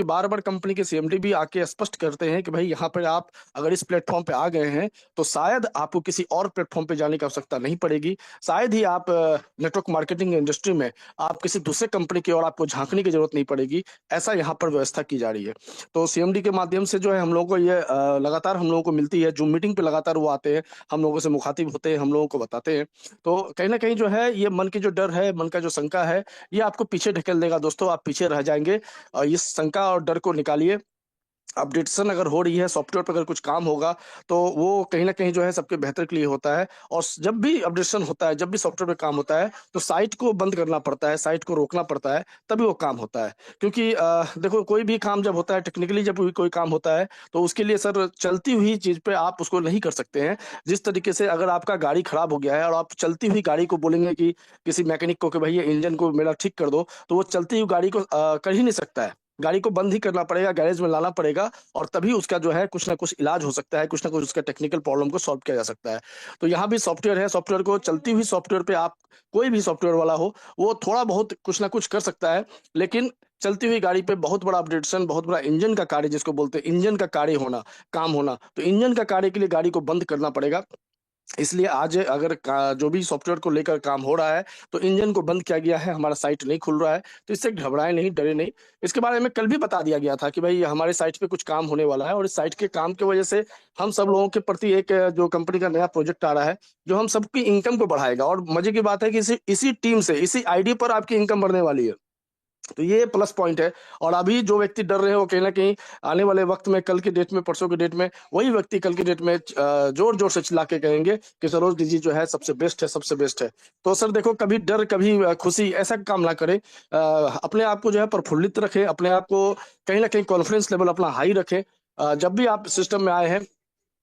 कि बार-बार कंपनी के सीएमडी भी आके स्पष्ट करते हैं कि भाई यहाँ पे आप अगर इस प्लेटफ़ॉर्म पे आ गए हैं, तो शायद आपको किसी और प्लेटफ़ॉर्म पे जाने की आवश्यकता नहीं पड़ेगी। शायद ही आप नेटवर्क मार्केटिंग इंडस्ट्री में आप किसी दूसरे कंपनी की ओर आपको झाँकने की ज़रूरत नहीं पड़ेगी। ऐसा यहाँ पर व्यवस्था की जा रही है। तो सीएमडी के माध्यम से जो है हम लोगों को ये लगातार हम लोगों को मिलती है, जूम मीटिंग पे लगातार वो आते हैं, हम लोगों से मुखातिब होते हैं, हम लोगों को बताते हैं। तो कहीं न कहीं जो है ये मन की जो डर है, मन का जो शंका है, ये आपको पीछे ढकेल देगा दोस्तों, आप पीछे रह जाएँगे। इस शंका और डर को निकालिए। अपडेटेशन अगर हो रही है, सॉफ्टवेयर पे अगर कुछ काम होगा, तो वो कहीं न कहीं जो है सबके बेहतर के लिए होता है और जब भी अपडेशन होता है, जब भी सॉफ्टवेयर पे काम होता है, तो साइट को बंद करना पड़ता है, साइट को रोकना पड़ता है, तभी वो काम होता है। क्योंकि देखो कोई भी काम जब होता है, टेक्निकली जब भी कोई काम होता है, तो उसके लिए सर चलती हुई चीज़ पे आप उसको नहीं कर सकते हैं। जिस तरीके से अगर आपका गाड़ी खराब हो गया है और आप चलती हुई गाड़ी को बोलेंगे कि किसी मैकेनिक को कि भई ये इंजन को मेरा ठीक कर दो, तो वो चलती हुई गाड़ी को कर ही नहीं सकता है। गाड़ी को बंद ही करना पड़ेगा, गैरेज में लाना पड़ेगा और तभी उसका जो है कुछ न कुछ इलाज हो सकता है, कुछ न कुछ उसका टेक्निकल प्रॉब्लम को सॉल्व किया जा सकता है। तो यहाँ भी सॉफ्टवेयर है, सॉफ्टवेयर को चलती हुई सॉफ्टवेयर पे आप कोई भी सॉफ्टवेयर वाला हो, वो थोड़ा बहुत कुछ न कुछ कर सकता है, लेकिन चलती हुई गाड़ी पे बहुत बड़ा अपडेटेशन, बहुत बड़ा इंजन का कार्य जिसको बोलते हैं, इंजन का कार्य होना, काम होना, तो इंजन का कार्य के लिए गाड़ी को बंद करना पड़ेगा। इसलिए आज अगर का जो भी सॉफ्टवेयर को लेकर काम हो रहा है, तो इंजन को बंद किया गया है, हमारा साइट नहीं खुल रहा है, तो इससे घबराएँ नहीं, डरें नहीं। इसके बारे में कल भी बता दिया गया था कि भई हमारे साइट पे कुछ काम होने वाला है और इस साइट के काम की वजह से हम सब लोगों के प्रति एक जो कंपनी का नया प्रोजेक्ट आ रहा है, जो हम सबकी इनकम को बढ़ाएगा और मज़े की बात है कि इसी इसी टीम से, इसी आईडी पर आपकी इनकम बढ़ने वाली है। तो ये प्लस पॉइंट है और अभी जो व्यक्ति डर रहे हो कहीं न कहीं आने वाले वक़्त में कल की डेट में, परसों की डेट में वही व्यक्ति कल की डेट में ज़ोर-ज़ोर से चिल्ला के कहेंगे कि सरोज डी जी जो है सबसे बेस्ट है, सबसे बेस्ट है। तो सर देखो कभी डर, कभी खुशी ऐसा काम ना करें। अपने आप को जो है प्रफुल्लित रखें, अपने आप को कहीं न कहीं कॉन्फिडेंस लेवल अपना हाई रखें। जब भी आप सिस्टम में आए हैं,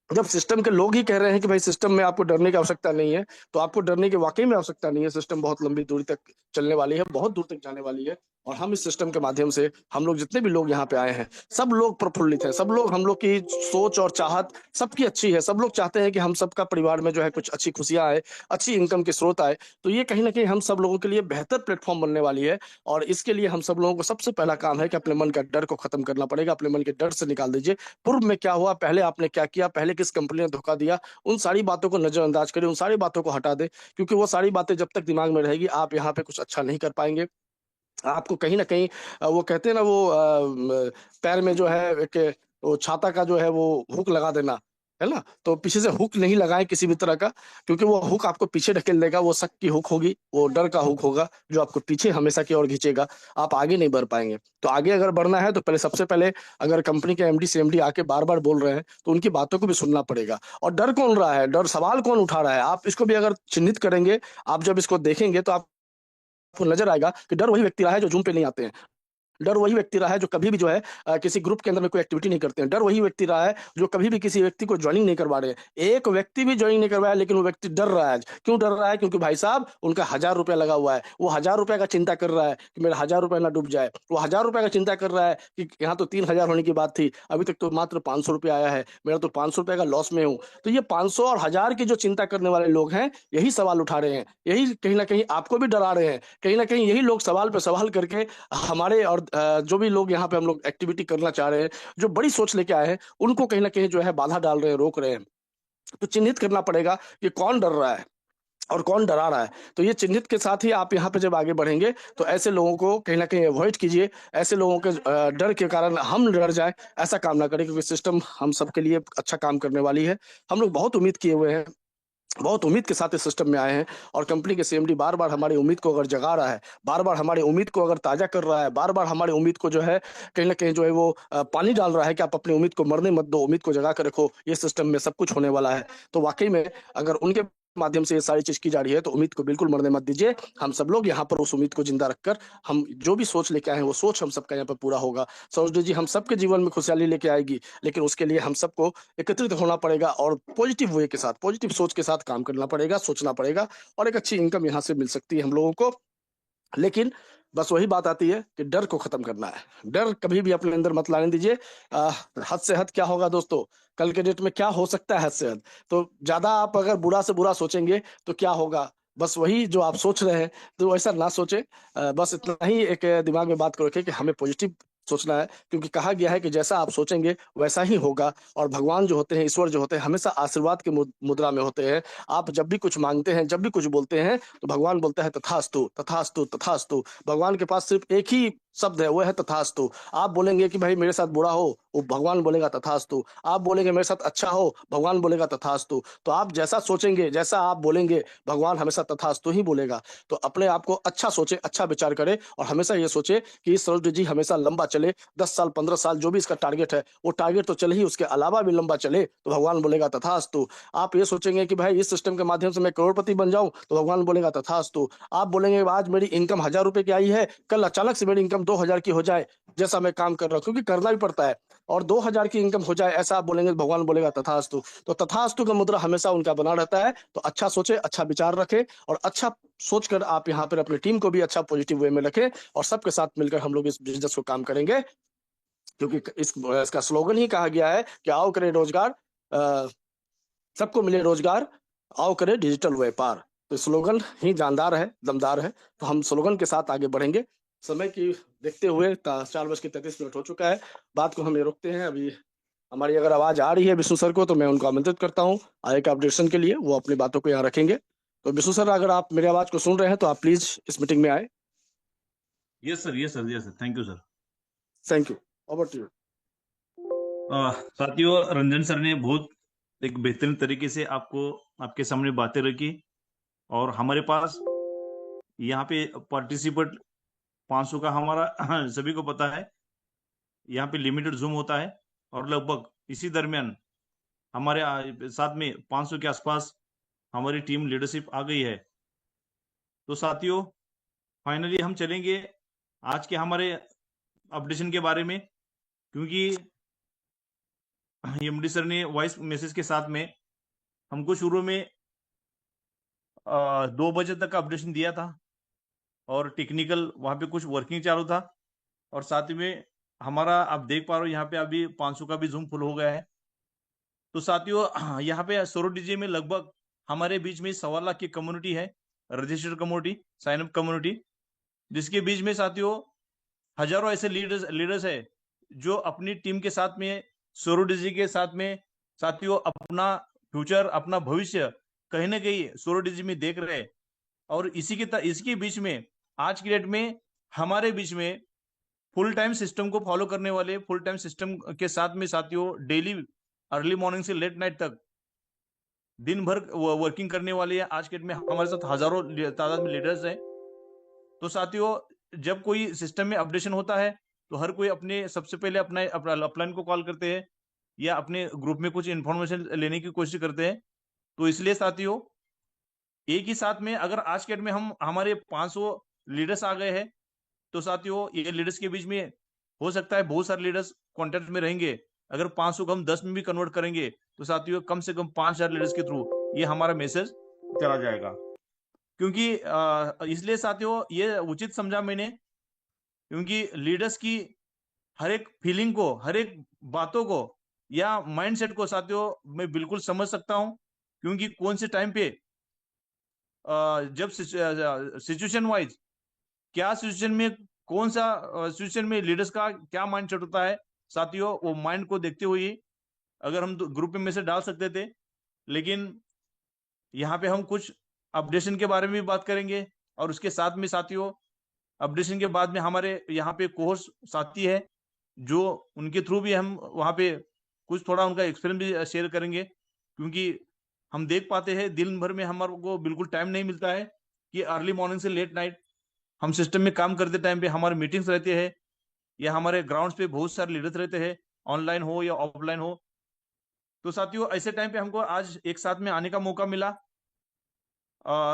जब सिस्टम के लोग ही कह रहे हैं कि भाई सिस्टम में आपको डरने की आवश्यकता नहीं है, तो आपको डरने की वाक़ई में आवश्यकता नहीं है। सिस्टम बहुत लंबी दूरी तक चलने वाली है, बहुत दूर तक जाने वाली है और हम इस सिस्टम के माध्यम से हम लोग जितने भी लोग यहाँ पे आए हैं, सब लोग प्रफुल्लित हैं, सब लोग हम लोग की सोच और चाहत सबकी अच्छी है। सब लोग चाहते हैं कि हम सबका परिवार में जो है कुछ अच्छी खुशियाँ आए, अच्छी इनकम के स्रोत आए। तो ये कहीं न कहीं हम सब लोगों के लिए बेहतर प्लेटफ़ॉर्म बनने वाली है और इसके लिए हम सब लोगों को सबसे पहला काम है कि अपने मन का डर को खत्म करना पड़ेगा, अपने मन के डर से निकाल दीजिए। पूर्व में क्या हुआ, पहले आपने क्या किया, पहले किस कंपनी ने धोखा दिया, उन सारी बातों को नज़रअंदाज करें, उन सारी बातों को हटा दें, क्योंकि वो सारी बातें जब तक दिमाग में रहेगी, आप यहाँ पे कुछ अच्छा नहीं कर पाएँगे। आपको कहीं न कहीं वो कहते हैं ना वो पैर में जो है एक वो छाता का जो है वो हुक लगा देना, है ना? तो पीछे से हुक नहीं लगाएँ किसी भी तरह का, क्योंकि वो हुक आपको पीछे ढकेल देगा, वो शक की हुक होगी, वो डर का हुक होगा, जो आपको पीछे हमेशा की ओर खींचेगा, आप आगे नहीं बढ़ पाएँगे। तो आगे अगर बढ़ना है तो पहले सबसे पहले अगर कंपनी के एमडी, सीएमडी आके बार-बार बोल रहे हैं, तो उनकी बातों को भी सुनना पड़ेगा और डर कौन रहा है, डर सवाल कौन उठा रहा है, आप इसको भी अगर चिन्हित करेंगे, आप जब इसको देखेंगे तो आपको नज़र आएगा कि डर वही व्यक्ति रहा है जो ज़ूम पे नहीं आते हैं। डर वही व्यक्ति रहा है जो कभी भी जो है किसी ग्रुप के अंदर में कोई एक्टिविटी नहीं करते हैं। डर वही व्यक्ति रहा है जो कभी भी किसी व्यक्ति को जॉइनिंग नहीं करवा रहे हैं। एक व्यक्ति भी जॉइनिंग नहीं करवाया लेकिन वो व्यक्ति डर रहा है आज। क्यों डर रहा है? क्योंकि भाई साहब उनका ₹1000 लगा हुआ है। वो ₹1000 का चिंता कर रहा है कि मेरा ₹1000 ना डूब जाए। वो ₹1000 का चिंता कर रहा है कि यहाँ तो 3000 होने की बात थी, अभी तक तो मात्र ₹500 आया है। मेरा तो ₹500 का लॉस में हूँ। तो ये 500 और 1000 की जो चिंता करने वाले लोग हैं, यही सवाल उठा रहे हैं। यही कहीं न कहीं आपको भी डरा रहे हैं। कहीं न कहीं यही लोग सवाल पे सवाल करके हमारे और जो भी लोग यहाँ पे हम लोग एक्टिविटी करना चाह रहे हैं, जो बड़ी सोच लेके आए हैं, उनको कहीं न कहीं जो है बाधा डाल रहे हैं, रोक रहे हैं। तो चिन्हित करना पड़ेगा कि कौन डर रहा है और कौन डरा रहा है। तो ये चिन्हित के साथ ही आप यहाँ पे जब आगे बढ़ेंगे, तो ऐसे लोगों को कहीं न कहीं अवॉइड कीजिए। ऐसे लोगों के डर के कारण हम डर जाएँ, ऐसा काम ना करें क्योंकि सिस्टम हम सबके लिए अच्छा काम करने वाली है। हम लोग बहुत उम्मीद किए हुए हैं। बहुत उम्मीद के साथ इस सिस्टम में आए हैं और कंपनी के सीएमडी बार-बार हमारी उम्मीद को अगर जगा रहा है, बार-बार हमारी उम्मीद को अगर ताज़ा कर रहा है, बार-बार हमारी उम्मीद को जो है कहीं न कहीं जो है वो पानी डाल रहा है कि आप अपनी उम्मीद को मरने मत दो, उम्मीद को जगा के रखो, ये सिस्टम में सब कुछ होने वाला है। तो वाक़ई में अगर उनके माध्यम से ये सारी चीज़ की जा रही है, तो उम्मीद को बिल्कुल मरने मत दीजिए। हम सब लोग यहाँ पर उस उम्मीद को ज़िंदा रखकर हम जो भी सोच लेके आए हैं, वो सोच हम सबका यहाँ पे पूरा होगा। सरोज जी हम सबके जीवन में खुशहाली लेके आएगी, लेकिन उसके लिए हम सबको एकत्रित होना पड़ेगा और पॉजिटिव वे के साथ, पॉजिटिव सोच के साथ काम करना पड़ेगा, सोचना पड़ेगा और एक अच्छी इनकम यहाँ से मिल सकती है हम लोगों को। लेकिन बस वही बात आती है कि डर को खत्म करना है। डर कभी भी अपने अंदर मत लाने दीजिए। अ, हद से हद क्या होगा दोस्तों? कल के डेट में क्या हो सकता है हद से हद? तो ज़्यादा आप अगर बुरा से बुरा सोचेंगे तो क्या होगा? बस वही जो आप सोच रहे हैं, तो वैसा ना सोचें। बस इतना ही एक दिमाग में बात को रखें कि हमें पॉजिटिव सोचना है, क्योंकि कहा गया है कि जैसा आप सोचेंगे वैसा ही होगा। और भगवान जो होते हैं, ईश्वर जो होते हैं, हमेशा आशीर्वाद की मुद्रा में होते हैं। आप जब भी कुछ मांगते हैं, जब भी कुछ बोलते हैं, तो भगवान बोलता है तथास्तु तथास्तु तथास्तु। भगवान के पास सिर्फ एक ही शब्द है, वो है तथास्तु। आप बोलेंगे कि भाई मेरे साथ बुरा हो, वो भगवान बोलेगा तथास्तु। आप बोलेंगे मेरे साथ अच्छा हो, भगवान बोलेगा तथास्तु। तो आप जैसा सोचेंगे, जैसा आप बोलेंगे, भगवान हमेशा तथास्तु ही बोलेगा। तो अपने आप को अच्छा सोचे, अच्छा विचार करे, और हमेशा ये सोचे कि इस सरोज जी हमेशा लंबा चले, 10 साल 15 साल जो भी इसका टारगेट है, वो टारगेट तो चले ही, उसके अलावा भी लंबा चले, तो भगवान बोलेगा तथास्तु। आप ये सोचेंगे कि भाई इस सिस्टम के माध्यम से मैं करोड़पति बन जाऊं, तो भगवान बोलेगा तथास्तु। आप बोलेंगे आज मेरी इनकम 1,000 रुपए की आई है, कल अचानक से मेरी इनकम 2,000 की हो जाए, जैसा मैं काम कर रहा हूँ, क्योंकि करना भी पड़ता है, और 2,000 की इनकम हो जाए, ऐसा आप बोलेंगे, तो भगवान बोलेगा तथास्तु। तो तथास्तु का मुद्रा हमेशा उनका बना रहता है। तो अच्छा सोचे, अच्छा विचार रखे, और अच्छा सोचकर आप यहाँ पर अपनी टीम को भी अच्छा पॉजिटिव वे में रखें, और सबके साथ मिलकर हम लोग इस बिजनेस को काम करेंगे। क्योंकि इसका स्लोगन ही कहा गया है कि आओ करें रोजगार, अ, सबको मिले रोजगार, आओ करें डिजिटल व्यापार। तो स्लोगन ही जानदार है, दमदार है। तो हम स्लोगन के साथ आगे बढ़ेंगे। समय की देखते हुए 4:33 हो चुका है। बात को हम ये रोकते हैं अभी। हमारी अगर आवाज आ रही है विष्णु सर को, तो मैं उनको आमंत्रित करता हूँ आगे के अपडेशन के लिए, वो अपनी बातों को यहाँ रखेंगे। तो विष्णु सर, अगर आप मेरी आवाज को सुन रहे हैं, तो आप प्लीज इस मीटिंग में आए। Yes sir, yes sir, yes sir, thank you sir. Thank you. Over to you. साथियों, रंजन सर ने बहुत एक बेहतरीन तरीके से आपको आपके सामने बातें रखी। और हमारे पास यहाँ पे पार्टिसिपेंट 500 का हमारा सभी को पता है, यहाँ पे लिमिटेड जूम होता है। और लगभग इसी दरमियान हमारे साथ में 500 के आसपास हमारी टीम लीडरशिप आ गई है। तो साथियों, फाइनली हम चलेंगे आज के हमारे अपडेशन के बारे में, क्योंकि एमडी सर ने वॉइस मैसेज के साथ में हमको शुरू में 2 बजे तक का अपडेशन दिया था, और टेक्निकल वहां पे कुछ वर्किंग चालू था। और साथ ही में हमारा आप देख पा रहे हो यहाँ पे अभी 500 का भी जूम फुल हो गया है। तो साथियों, यहाँ पे सोरो डीजे में लगभग हमारे बीच में 1.25 लाख की कम्युनिटी है, registered community, sign up community, जिसके बीच में साथियों हजारों ऐसे लीडर्स है जो अपनी टीम के साथ में, सोरो डीजे के साथ में साथियों अपना फ्यूचर, अपना भविष्य कहीं ना कहीं सोरो डीजे में देख रहे हैं। और इसके बीच में आज की डेट में हमारे बीच में फुल टाइम सिस्टम को फॉलो करने वाले, फुल टाइम सिस्टम के साथ में साथियों डेली अर्ली मॉर्निंग से लेट नाइट तक दिन भर वर्किंग करने वाले हैं। आज के डेट में हमारे साथ हजारों तादाद में लीडर्स हैं। तो साथियों, जब कोई सिस्टम में अपडेशन होता है, तो हर कोई अपने सबसे पहले अपना अपलाइन को कॉल करते हैं, या अपने ग्रुप में कुछ इन्फॉर्मेशन लेने की कोशिश करते हैं। तो इसलिए साथियों, एक ही साथ में अगर आज के डेट में हम हमारे 500 लीडर्स आ गए हैं, तो साथियों ये लीडर्स के बीच में हो सकता है बहुत सारे लीडर्स कॉन्टेक्ट में रहेंगे। अगर 500 को हम 10 में भी कन्वर्ट करेंगे, तो साथियों कम से कम 5,000 लीडर्स के थ्रू ये हमारा मैसेज चला जाएगा। क्योंकि इसलिए साथियों ये उचित समझा मैंने, क्योंकि लीडर्स की हर एक फीलिंग को, हर एक बातों को या माइंडसेट को साथियों मैं बिल्कुल समझ सकता हूं। क्योंकि कौन से टाइम पे जब सिचुएशन वाइज क्या सिचुएशन में, कौन सा सिचुएशन में लीडर्स का क्या माइंडसेट होता है, साथियों वो माइंड को देखते हुए अगर हम ग्रुप में मैसेज डाल सकते थे। लेकिन यहाँ पे हम कुछ अपडेशन के बारे में भी बात करेंगे, और उसके साथ में साथियों अपडेशन के बाद में हमारे यहाँ पे कोर्स साथी है, जो उनके थ्रू भी हम वहाँ पे कुछ थोड़ा उनका एक्सपीरियंस भी शेयर करेंगे। क्योंकि हम देख पाते हैं दिन भर में हमारे को बिल्कुल टाइम नहीं मिलता है कि अर्ली मॉर्निंग से लेट नाइट हम सिस्टम में काम करते टाइम पे हमारे मीटिंग्स रहते हैं, या हमारे ग्राउंड्स पे बहुत सारे लीडर्स रहते हैं, ऑनलाइन हो या ऑफलाइन हो। तो साथियों ऐसे टाइम पे हमको आज एक साथ में आने का मौका मिला।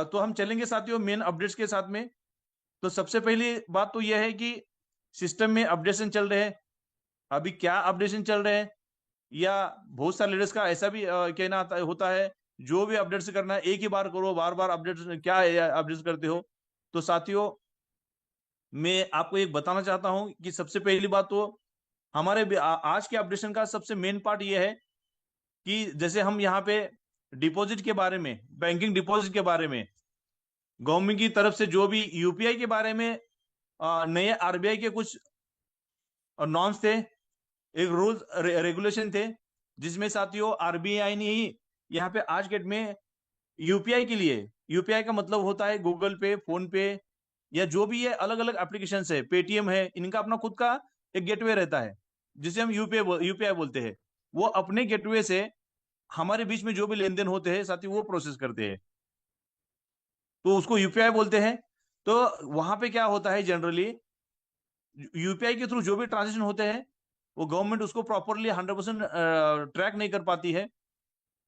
तो हम चलेंगे साथियों मेन अपडेट्स के साथ में। तो सबसे पहली बात तो यह है कि सिस्टम में अपडेशन चल रहे हैं, अभी क्या अपडेशन चल रहे हैं, या बहुत सारे लीडर्स का ऐसा भी कहना होता है जो भी अपडेट्स करना है एक ही बार करो, बार बार अपडेट क्या अपडेट्स करते हो। तो साथियों मैं आपको एक बताना चाहता हूं कि सबसे पहली बात तो हमारे आज के अपडेशन का सबसे मेन पार्ट यह है कि जैसे हम यहाँ पे डिपॉजिट के बारे में, बैंकिंग डिपॉजिट के बारे में, गवर्नमेंट की तरफ से जो भी यूपीआई के बारे में नए आरबीआई के कुछ और नॉर्म्स थे, एक रूल्स रेगुलेशन थे, जिसमें साथियों आरबीआई ने ही यहाँ पे आज के डेट में यूपीआई के लिए, यूपीआई का मतलब होता है गूगल पे, फोन पे, या जो भी ये अलग अलग एप्लीकेशन है, पेटीएम है, इनका अपना खुद का एक गेटवे रहता है, जिसे हम यूपीआई बोलते हैं। वो अपने गेटवे से हमारे बीच में जो भी लेन देन होते हैं साथियों, वो प्रोसेस करते हैं, तो उसको यूपीआई बोलते हैं। तो वहां पे क्या होता है, जनरली यूपीआई के थ्रू जो भी ट्रांजेक्शन होते हैं, वो गवर्नमेंट उसको प्रॉपरली 100% ट्रैक नहीं कर पाती है।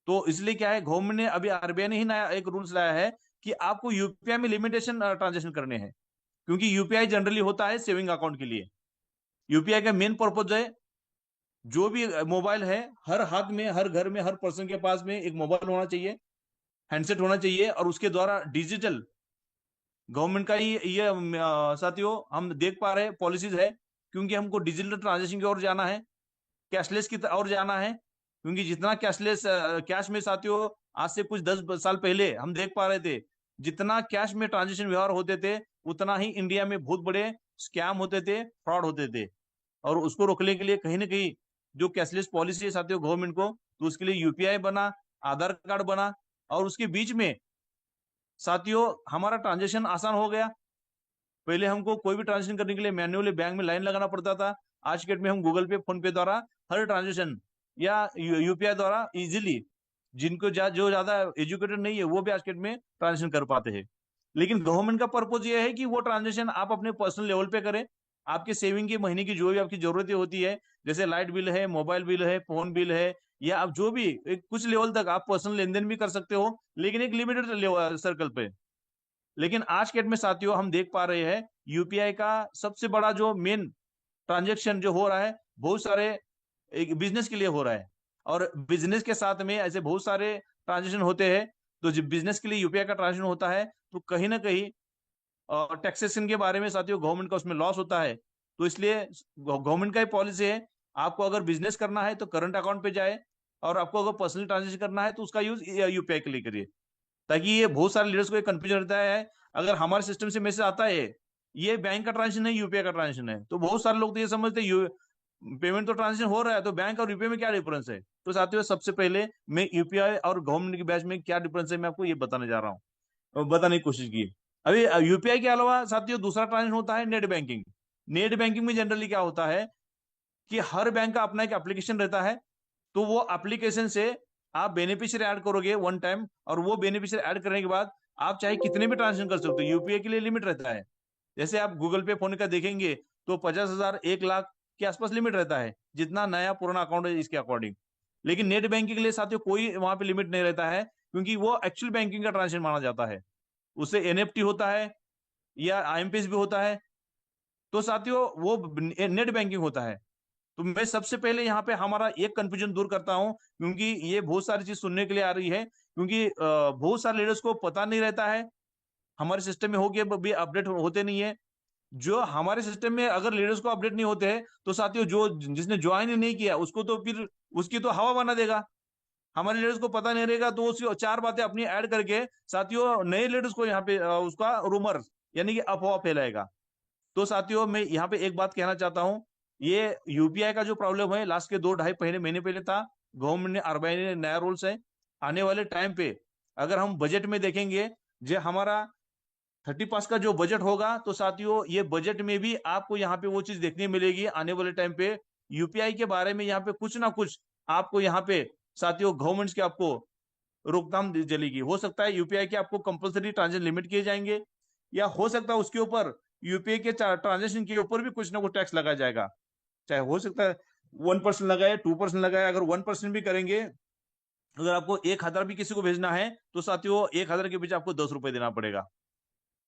तो इसलिए क्या है, गवर्नमेंट ने अभी, आरबीआई ने ही नया एक रूल्स लाया है कि आपको यूपीआई में लिमिटेशन ट्रांजेक्शन करने हैं, क्योंकि यूपीआई जनरली होता है सेविंग अकाउंट के लिए। यूपीआई का मेन पर्पज है, जो भी मोबाइल है, हर हाथ में, हर घर में, हर पर्सन के पास में एक मोबाइल होना चाहिए, हैंडसेट होना चाहिए, और उसके द्वारा डिजिटल गवर्नमेंट का ही ये साथियों हम देख पा रहे हैं पॉलिसीज है, क्योंकि हमको डिजिटल ट्रांजेक्शन की ओर जाना है, कैशलेस की ओर जाना है। क्योंकि जितना कैशलेस, कैश में साथियों, आज से कुछ 10 साल पहले हम देख पा रहे थे, जितना कैश में ट्रांजेक्शन व्यवहार होते थे, उतना ही इंडिया में बहुत बड़े स्कैम होते थे, फ्रॉड होते थे। और उसको रोकने के लिए कहीं ना कहीं जो कैशलेस पॉलिसी है साथियों गवर्नमेंट को, तो उसके लिए यूपीआई बना, आधार कार्ड बना, और उसके बीच में साथियों हमारा ट्रांजेक्शन आसान हो गया। पहले हमको कोई भी ट्रांजेक्शन करने के लिए मैन्युअली बैंक में लाइन लगाना पड़ता था। आज के डेट में हम गूगल पे, फोन पे द्वारा हर ट्रांजेक्शन, या यूपीआई द्वारा इजीली, जिनको जो ज्यादा एजुकेटेड नहीं है वो भी आज के डेट में ट्रांजेक्शन कर पाते हैं। लेकिन गवर्नमेंट का पर्पज ये है कि वो ट्रांजेक्शन आप अपने पर्सनल लेवल पे करें, आपके सेविंग की महीने की जो भी आपकी जरूरतें होती है, जैसे लाइट बिल है, मोबाइल बिल है, फोन बिल है, या आप जो भी एक कुछ लेवल तक आप पर्सनल लेन देन भी कर सकते हो, लेकिन एक लिमिटेड सर्कल पे। लेकिन आज के डेट में साथियों हम देख पा रहे हैं, यूपीआई का सबसे बड़ा जो मेन ट्रांजेक्शन जो हो रहा है, बहुत सारे एक बिजनेस के लिए हो रहा है, और बिजनेस के साथ में ऐसे बहुत सारे ट्रांजेक्शन होते हैं। तो जब बिजनेस के लिए यूपीआई का ट्रांजेक्शन होता है, तो कहीं ना कहीं टैक्सेशन के बारे में साथियों गवर्नमेंट का उसमें लॉस होता है। तो इसलिए गवर्नमेंट का ही पॉलिसी है, आपको अगर बिजनेस करना है तो करंट अकाउंट पे जाए, और आपको अगर पर्सनल ट्रांजेक्शन करना है तो उसका यूज यूपीआई के लिए करिए। ताकि ये बहुत सारे लीडर्स को कंफ्यूजन रहता है, अगर हमारे सिस्टम से मैसेज आता है ये बैंक का ट्रांजेक्शन है, यूपीआई का ट्रांजेक्शन है, तो बहुत सारे लोग तो ये समझते हैं पेमेंट तो ट्रांजेक्शन हो रहा है, तो बैंक और यूपीआई में क्या डिफरेंस है। तो साथियों सबसे पहले मैं यूपीआई और गवर्नमेंट के बैच में क्या डिफरेंस है, मैं आपको ये बताने जा रहा हूँ, और बताने की कोशिश की। अभी यूपीआई के अलावा साथियों दूसरा ट्रांजेक्शन होता है नेट बैंकिंग। नेट बैंकिंग में जनरली क्या होता है कि हर बैंक का अपना एक एप्लीकेशन रहता है, तो वो एप्लीकेशन से आप बेनिफिशियरी ऐड करोगे वन टाइम, और वो बेनिफिशियरी ऐड करने के बाद आप चाहे कितने भी ट्रांजेक्शन कर सकते हो। यूपीआई के लिए लिमिट रहता है, जैसे आप गूगल पे, फोन का देखेंगे तो 50,000, 1 लाख के आसपास लिमिट रहता है, जितना नया पुराना अकाउंट है इसके अकॉर्डिंग। लेकिन नेट बैंकिंग के लिए साथियों कोई वहां पे लिमिट नहीं रहता है, क्योंकि वो एक्चुअल बैंकिंग का ट्रांजेक्शन माना जाता है। उससे एनएफटी होता है, या आईएमपीएस भी होता है। तो साथियों वो नेट बैंकिंग होता है। तो मैं सबसे पहले यहाँ पे हमारा एक कंफ्यूजन दूर करता हूँ, क्योंकि ये बहुत सारी चीज सुनने के लिए आ रही है, क्योंकि बहुत सारे लीडर्स को पता नहीं रहता है, हमारे सिस्टम में हो गया भी अपडेट होते नहीं है। जो हमारे सिस्टम में अगर लीडर्स को अपडेट नहीं होते हैं, तो साथियों जो जिसने ज्वाइन ही नहीं किया उसको तो फिर उसकी तो हवा बना देगा। हमारे लीडर्स को पता नहीं रहेगा, तो उसकी चार बातें अपनी ऐड करके साथियों नए लीडर्स को यहाँ पे उसका रूमर, यानी कि अफवाह फैलाएगा। तो साथियों मैं यहाँ पे एक बात कहना चाहता हूँ, ये यूपीआई का जो प्रॉब्लम है लास्ट के 2 ढाई पहले महीने पहले था। गवर्नमेंट ने, आरबीआई ने नया रूल्स है, आने वाले टाइम पे अगर हम बजट में देखेंगे, जो हमारा 30 पास का जो बजट होगा, तो साथियों ये बजट में भी आपको यहाँ पे वो चीज देखने मिलेगी आने वाले टाइम पे, यूपीआई के बारे में यहाँ पे कुछ ना कुछ आपको यहाँ पे साथियों गवर्नमेंट्स के आपको रोकथाम चलेगी। हो सकता है यूपीआई के आपको कंपलसरी ट्रांजेक्शन लिमिट किए जाएंगे, या हो सकता है उसके ऊपर यूपीआई के ट्रांजेक्शन के ऊपर भी कुछ ना कुछ टैक्स लगाया जाएगा। चाहे हो सकता है 1% लगाए, 2% लगाए, अगर 1% भी करेंगे, अगर आपको 1,000 भी किसी को भेजना है, तो साथियों 1,000 के पीछे आपको 10 रुपए देना पड़ेगा।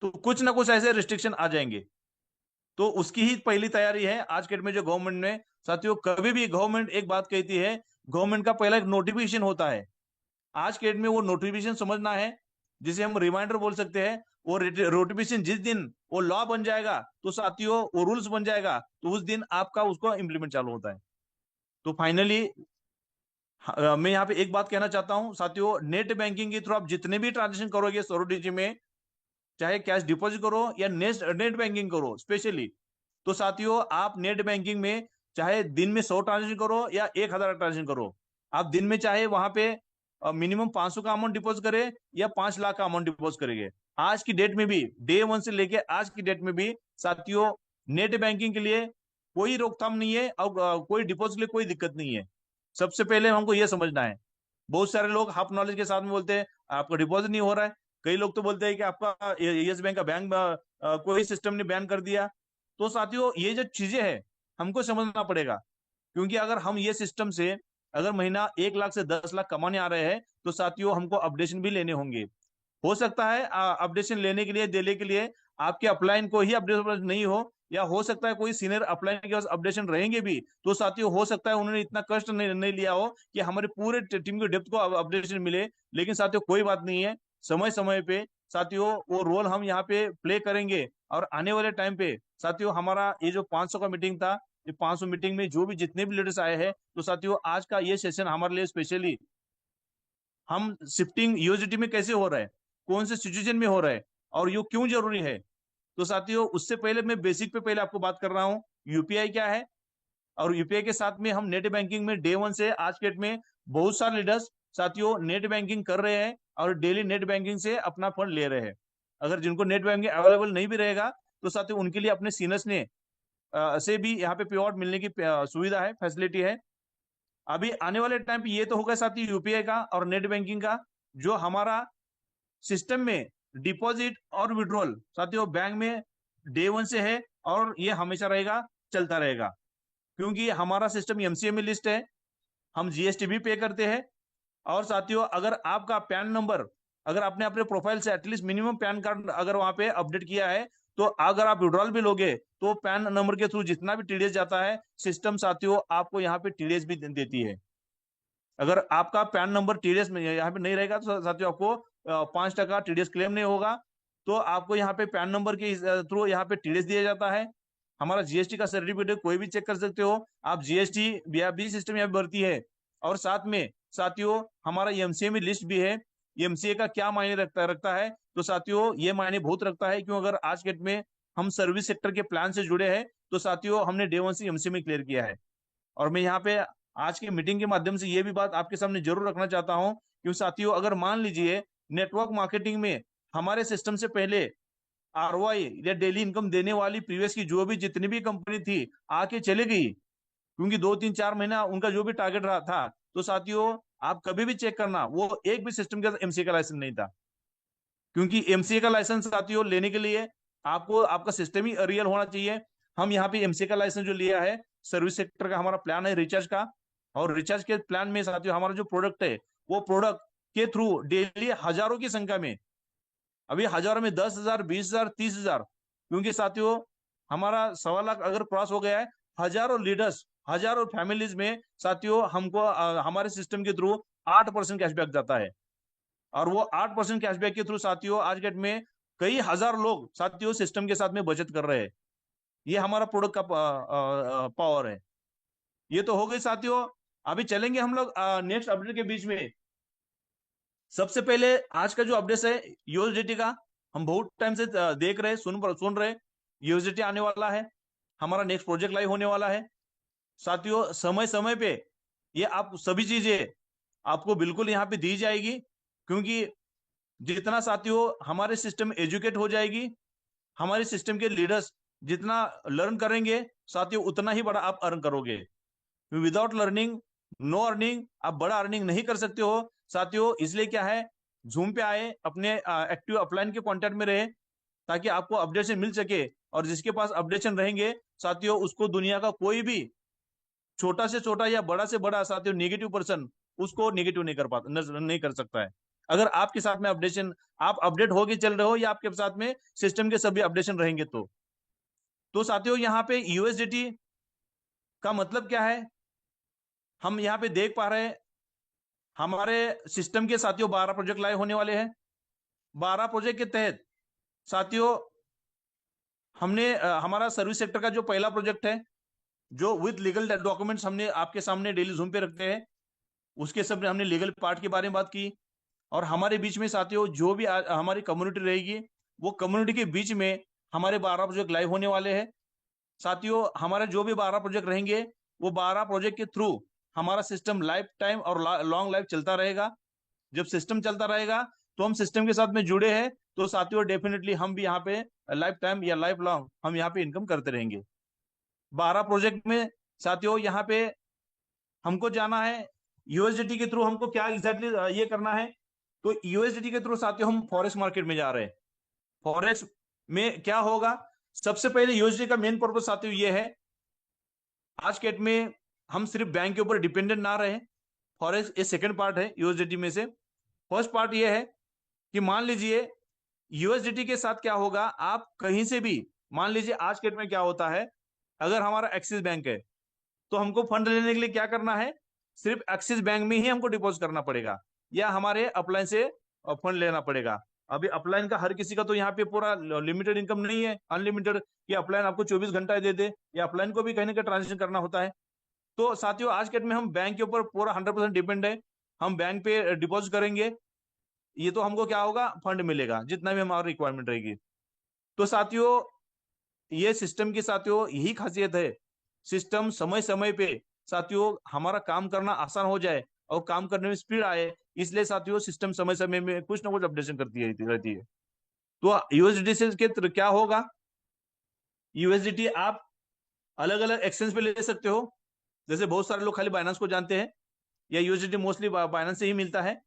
तो कुछ ना कुछ ऐसे रिस्ट्रिक्शन आ जाएंगे। तो उसकी ही पहली तैयारी है आज के डेट में जो गवर्नमेंट ने। साथियों कभी भी गवर्नमेंट एक बात कहती है, गवर्नमेंट का पहला एक नोटिफिकेशन होता है। आज के डेट में वो नोटिफिकेशन समझना है, जिसे हम रिमाइंडर बोल सकते हैं। वो नोटिफिकेशन जिस दिन वो लॉ बन जाएगा, तो साथियों वो रूल्स बन जाएगा, तो उस दिन आपका उसको इम्प्लीमेंट चालू होता है। तो फाइनली मैं यहाँ पे एक बात कहना चाहता हूँ साथियों, नेट बैंकिंग के थ्रू आप जितने भी ट्रांजेक्शन करोगे सौरभ में, चाहे कैश डिपॉजिट करो या नेट नेट बैंकिंग करो स्पेशली, तो साथियों आप नेट बैंकिंग में चाहे दिन में 100 ट्रांजेक्शन करो या 1000 ट्रांजेक्शन करो, आप दिन में चाहे वहां पे मिनिमम 500 का अमाउंट डिपॉजिट करे या 5 लाख का अमाउंट डिपॉजिट करेंगे। आज की डेट में भी, डे वन से लेके आज की डेट में भी साथियों, नेट बैंकिंग के लिए कोई रोकथाम नहीं है और कोई डिपॉजिट के लिए कोई दिक्कत नहीं है। सबसे पहले हमको यह समझना है। बहुत सारे लोग हाफ नॉलेज के साथ में बोलते हैं आपका डिपॉजिट नहीं हो रहा है। कई लोग तो बोलते हैं कि आपका यस बैंक का बैंक कोई सिस्टम ने बैन कर दिया। तो साथियों ये जो चीजें हैं हमको समझना पड़ेगा, क्योंकि अगर हम ये सिस्टम से अगर महीना 1 लाख से 10 लाख कमाने आ रहे हैं तो साथियों हमको अपडेशन भी लेने होंगे। हो सकता है अपडेशन लेने के लिए, देने के लिए आपके अपलाइन को ही अपडेशन नहीं हो, या हो सकता है कोई सीनियर अपलाइन के पास अपडेशन रहेंगे भी, तो साथियों हो सकता है उन्होंने इतना कष्ट नहीं लिया हो कि हमारे पूरे टीम के डेप्थ को अपडेशन मिले। लेकिन साथियों कोई बात नहीं है, समय समय पे साथियों वो रोल हम यहाँ पे प्ले करेंगे। और आने वाले टाइम पे साथियों हमारा ये जो 500 का मीटिंग था, ये 500 मीटिंग में जो भी जितने भी लीडर्स आए हैं, तो साथियों आज का ये सेशन हमारे लिए स्पेशली हम शिफ्टिंग यूएसडीटी में कैसे हो रहा है, कौन से सिचुएशन में हो रहा है और ये क्यों जरूरी है। तो साथियों उससे पहले मैं बेसिक पे पहले आपको बात कर रहा हूँ यूपीआई क्या है। और यूपीआई के साथ में हम नेट बैंकिंग में डे वन से आज के डेट में बहुत सारे लीडर्स साथियों नेट बैंकिंग कर रहे हैं और डेली नेट बैंकिंग से अपना फंड ले रहे हैं। अगर जिनको नेट बैंकिंग अवेलेबल नहीं भी रहेगा तो साथियों उनके लिए अपने सीनियर्स ने से भी यहाँ पे पे आउट मिलने की सुविधा है, फैसिलिटी है। अभी आने वाले टाइम पे ये तो होगा साथियों यूपीआई का और नेट बैंकिंग का। जो हमारा सिस्टम में डिपॉजिट और विड्रॉल साथियों बैंक में डे वन से है और ये हमेशा रहेगा, चलता रहेगा, क्योंकि हमारा सिस्टम एमसीए में लिस्ट है, हम जीएसटी भी पे करते हैं। और साथियों अगर आपका पैन नंबर, अगर आपने अपने प्रोफाइल से एटलीस्ट मिनिमम पैन कार्ड अगर वहां पे अपडेट किया है, तो अगर आप विड्रॉल भी लोगे तो पैन नंबर के थ्रू जितना भी टीडीएस जाता है सिस्टम साथियों आपको यहाँ पे टीडीएस भी देती है। अगर आपका पैन नंबर टीडीएस में यहाँ पे नहीं रहेगा तो साथियों आपको 5% टीडीएस क्लेम नहीं होगा। तो आपको यहाँ पे पैन नंबर के थ्रू यहाँ पे टीडीएस दिया जाता है। हमारा जीएसटी का सर्टिफिकेट कोई भी चेक कर सकते हो आप, जीएसटी बी सिस्टम यहाँ भरती है। और साथ में साथियों हमारा एमसीए में लिस्ट भी है। एमसीए का क्या मायने रखता है, तो साथियों ये मायने बहुत रखता है, क्यों अगर आज के डेट में हम सर्विस सेक्टर के प्लान से जुड़े हैं तो साथियों हमने डे वन से एमसीए में क्लियर किया है। और मैं यहाँ पे आज की मीटिंग के माध्यम से ये भी बात आपके सामने जरूर रखना चाहता हूँ, क्यों साथियों अगर मान लीजिए नेटवर्क मार्केटिंग में हमारे सिस्टम से पहले आरओआई या डेली इनकम देने वाली प्रीवियस की जो भी जितनी भी कंपनी थी आके चले गई, क्योंकि 2 3 4 महीना उनका जो भी टारगेट रहा था। तो साथियों आप कभी भी चेक करना वो एक भी सिस्टम के एमसीए का लाइसेंस नहीं था, क्योंकि एमसीए का लाइसेंस साथियों लेने के लिए आपको आपका सिस्टम ही रियल होना चाहिए। हम यहाँ पे एमसीए का लाइसेंस जो लिया है, सर्विस सेक्टर का हमारा प्लान है रिचार्ज का, और रिचार्ज के प्लान में साथियों हमारा जो प्रोडक्ट है वो प्रोडक्ट के थ्रू डेली हजारों की संख्या में, अभी हजारों में 10,000 20,000 30,000, क्योंकि साथियों हमारा 1.25 लाख अगर क्रॉस हो गया है, हजारों लीडर्स हजारों फैमिलीज में साथियों हमको हमारे सिस्टम के थ्रू 8% कैशबैक जाता है। और वो 8% कैशबैक के थ्रू साथियों आज के डेट में कई हजार लोग साथियों सिस्टम के साथ में बचत कर रहे हैं। ये हमारा प्रोडक्ट का पावर है। ये तो हो गई साथियों। अभी चलेंगे हम लोग नेक्स्ट अपडेट के बीच में। सबसे पहले आज का जो अपडेट है यूएसडीटी का, हम बहुत टाइम से देख रहे सुन रहे यूएसडीटी आने वाला है, हमारा नेक्स्ट प्रोजेक्ट लाइव होने वाला है। साथियों समय समय पे ये आप सभी चीजें आपको बिल्कुल यहाँ पे दी जाएगी, क्योंकि जितना साथियों हमारे सिस्टम एजुकेट हो जाएगी, हमारे सिस्टम के लीडर्स जितना लर्न करेंगे साथियों उतना ही बड़ा आप अर्न करोगे। विदाउट लर्निंग नो अर्निंग, आप बड़ा अर्निंग नहीं कर सकते हो साथियों। इसलिए क्या है, जूम पे आए, अपने एक्टिव अपलाइन के कांटेक्ट में रहे, ताकि आपको अपडेशन मिल सके। और जिसके पास अपडेशन रहेंगे साथियों उसको दुनिया का कोई भी छोटा से छोटा या बड़ा से बड़ा साथियों नेगेटिव पर्सन उसको नेगेटिव नहीं कर पाता, नहीं कर सकता है। अगर आपके साथ में अपडेशन, आप अपडेट होके चल रहे हो या आपके साथ में सिस्टम के सभी अपडेशन रहेंगे तो साथियों यहाँ पे यूएसडीटी का मतलब क्या है, हम यहाँ पे देख पा रहे हैं हमारे सिस्टम के साथियों 12 प्रोजेक्ट लाइव होने वाले हैं। 12 प्रोजेक्ट के तहत साथियों हमने हमारा सर्विस सेक्टर का जो पहला प्रोजेक्ट है, जो विद लीगल डॉक्यूमेंट्स हमने आपके सामने डेली जूम पे रखते हैं, उसके सब हमने लीगल पार्ट के बारे में बात की। और हमारे बीच में साथियों जो भी हमारी कम्युनिटी रहेगी, वो कम्युनिटी के बीच में हमारे 12 प्रोजेक्ट लाइव होने वाले हैं। साथियों हमारे जो भी 12 प्रोजेक्ट रहेंगे, वो 12 प्रोजेक्ट के थ्रू हमारा सिस्टम लाइफ टाइम और लॉन्ग लाइफ चलता रहेगा। जब सिस्टम चलता रहेगा तो हम सिस्टम के साथ में जुड़े हैं, तो साथियों डेफिनेटली हम भी यहाँ पे लाइफ टाइम या लाइफ लॉन्ग हम यहाँ पे इनकम करते रहेंगे। 12 प्रोजेक्ट में साथियों यहाँ पे हमको जाना है यूएसडीटी के थ्रू। हमको क्या एग्जैक्टली ये करना है, तो यूएसडीटी के थ्रू साथियों हम फॉरेक्स मार्केट में जा रहे हैं। फॉरेक्स में क्या होगा, सबसे पहले यूएसडी का मेन पर्पज साथियों ये है, आज के डेट में हम सिर्फ बैंक के ऊपर डिपेंडेंट ना रहे। फॉरेक्स ये सेकंड पार्ट है यूएसडीटी में से। फर्स्ट पार्ट ये है कि मान लीजिए यूएसडीटी के साथ क्या होगा, आप कहीं से भी, मान लीजिए आज के डेट में क्या होता है, अगर हमारा एक्सिस बैंक है तो हमको फंड लेने के लिए क्या करना है, सिर्फ एक्सिस बैंक में ही हमको डिपॉजिट करना पड़ेगा, या हमारे अपलाइन से फंड लेना पड़ेगा। अभी अपलाइन का हर किसी का तो यहाँ पे पूरा लिमिटेड इनकम नहीं है, अनलिमिटेड, कि अपलाइन आपको 24 घंटा दे दे, या अपलाइन को भी कहीं ना कहीं ट्रांजेक्शन करना होता है। तो साथियों आज के डेट में हम बैंक के ऊपर पूरा 100% डिपेंड है। हम बैंक पे डिपॉजिट करेंगे, ये तो हमको क्या होगा, फंड मिलेगा जितना भी हमारी रिक्वायरमेंट रहेगी। तो साथियों ये सिस्टम की साथियों यही खासियत है, सिस्टम समय समय पे साथियों हमारा काम करना आसान हो जाए और काम करने में स्पीड आए, इसलिए साथियों सिस्टम समय समय में कुछ ना कुछ अपडेशन करती रहती है। तो यूएसडीटी से क्या होगा, यूएसडीटी आप अलग अलग एक्सचेंज पे ले सकते हो। जैसे बहुत सारे लोग खाली बाइनेंस को जानते हैं, या यूएसडीटी मोस्टली बाइनेंस से ही मिलता है,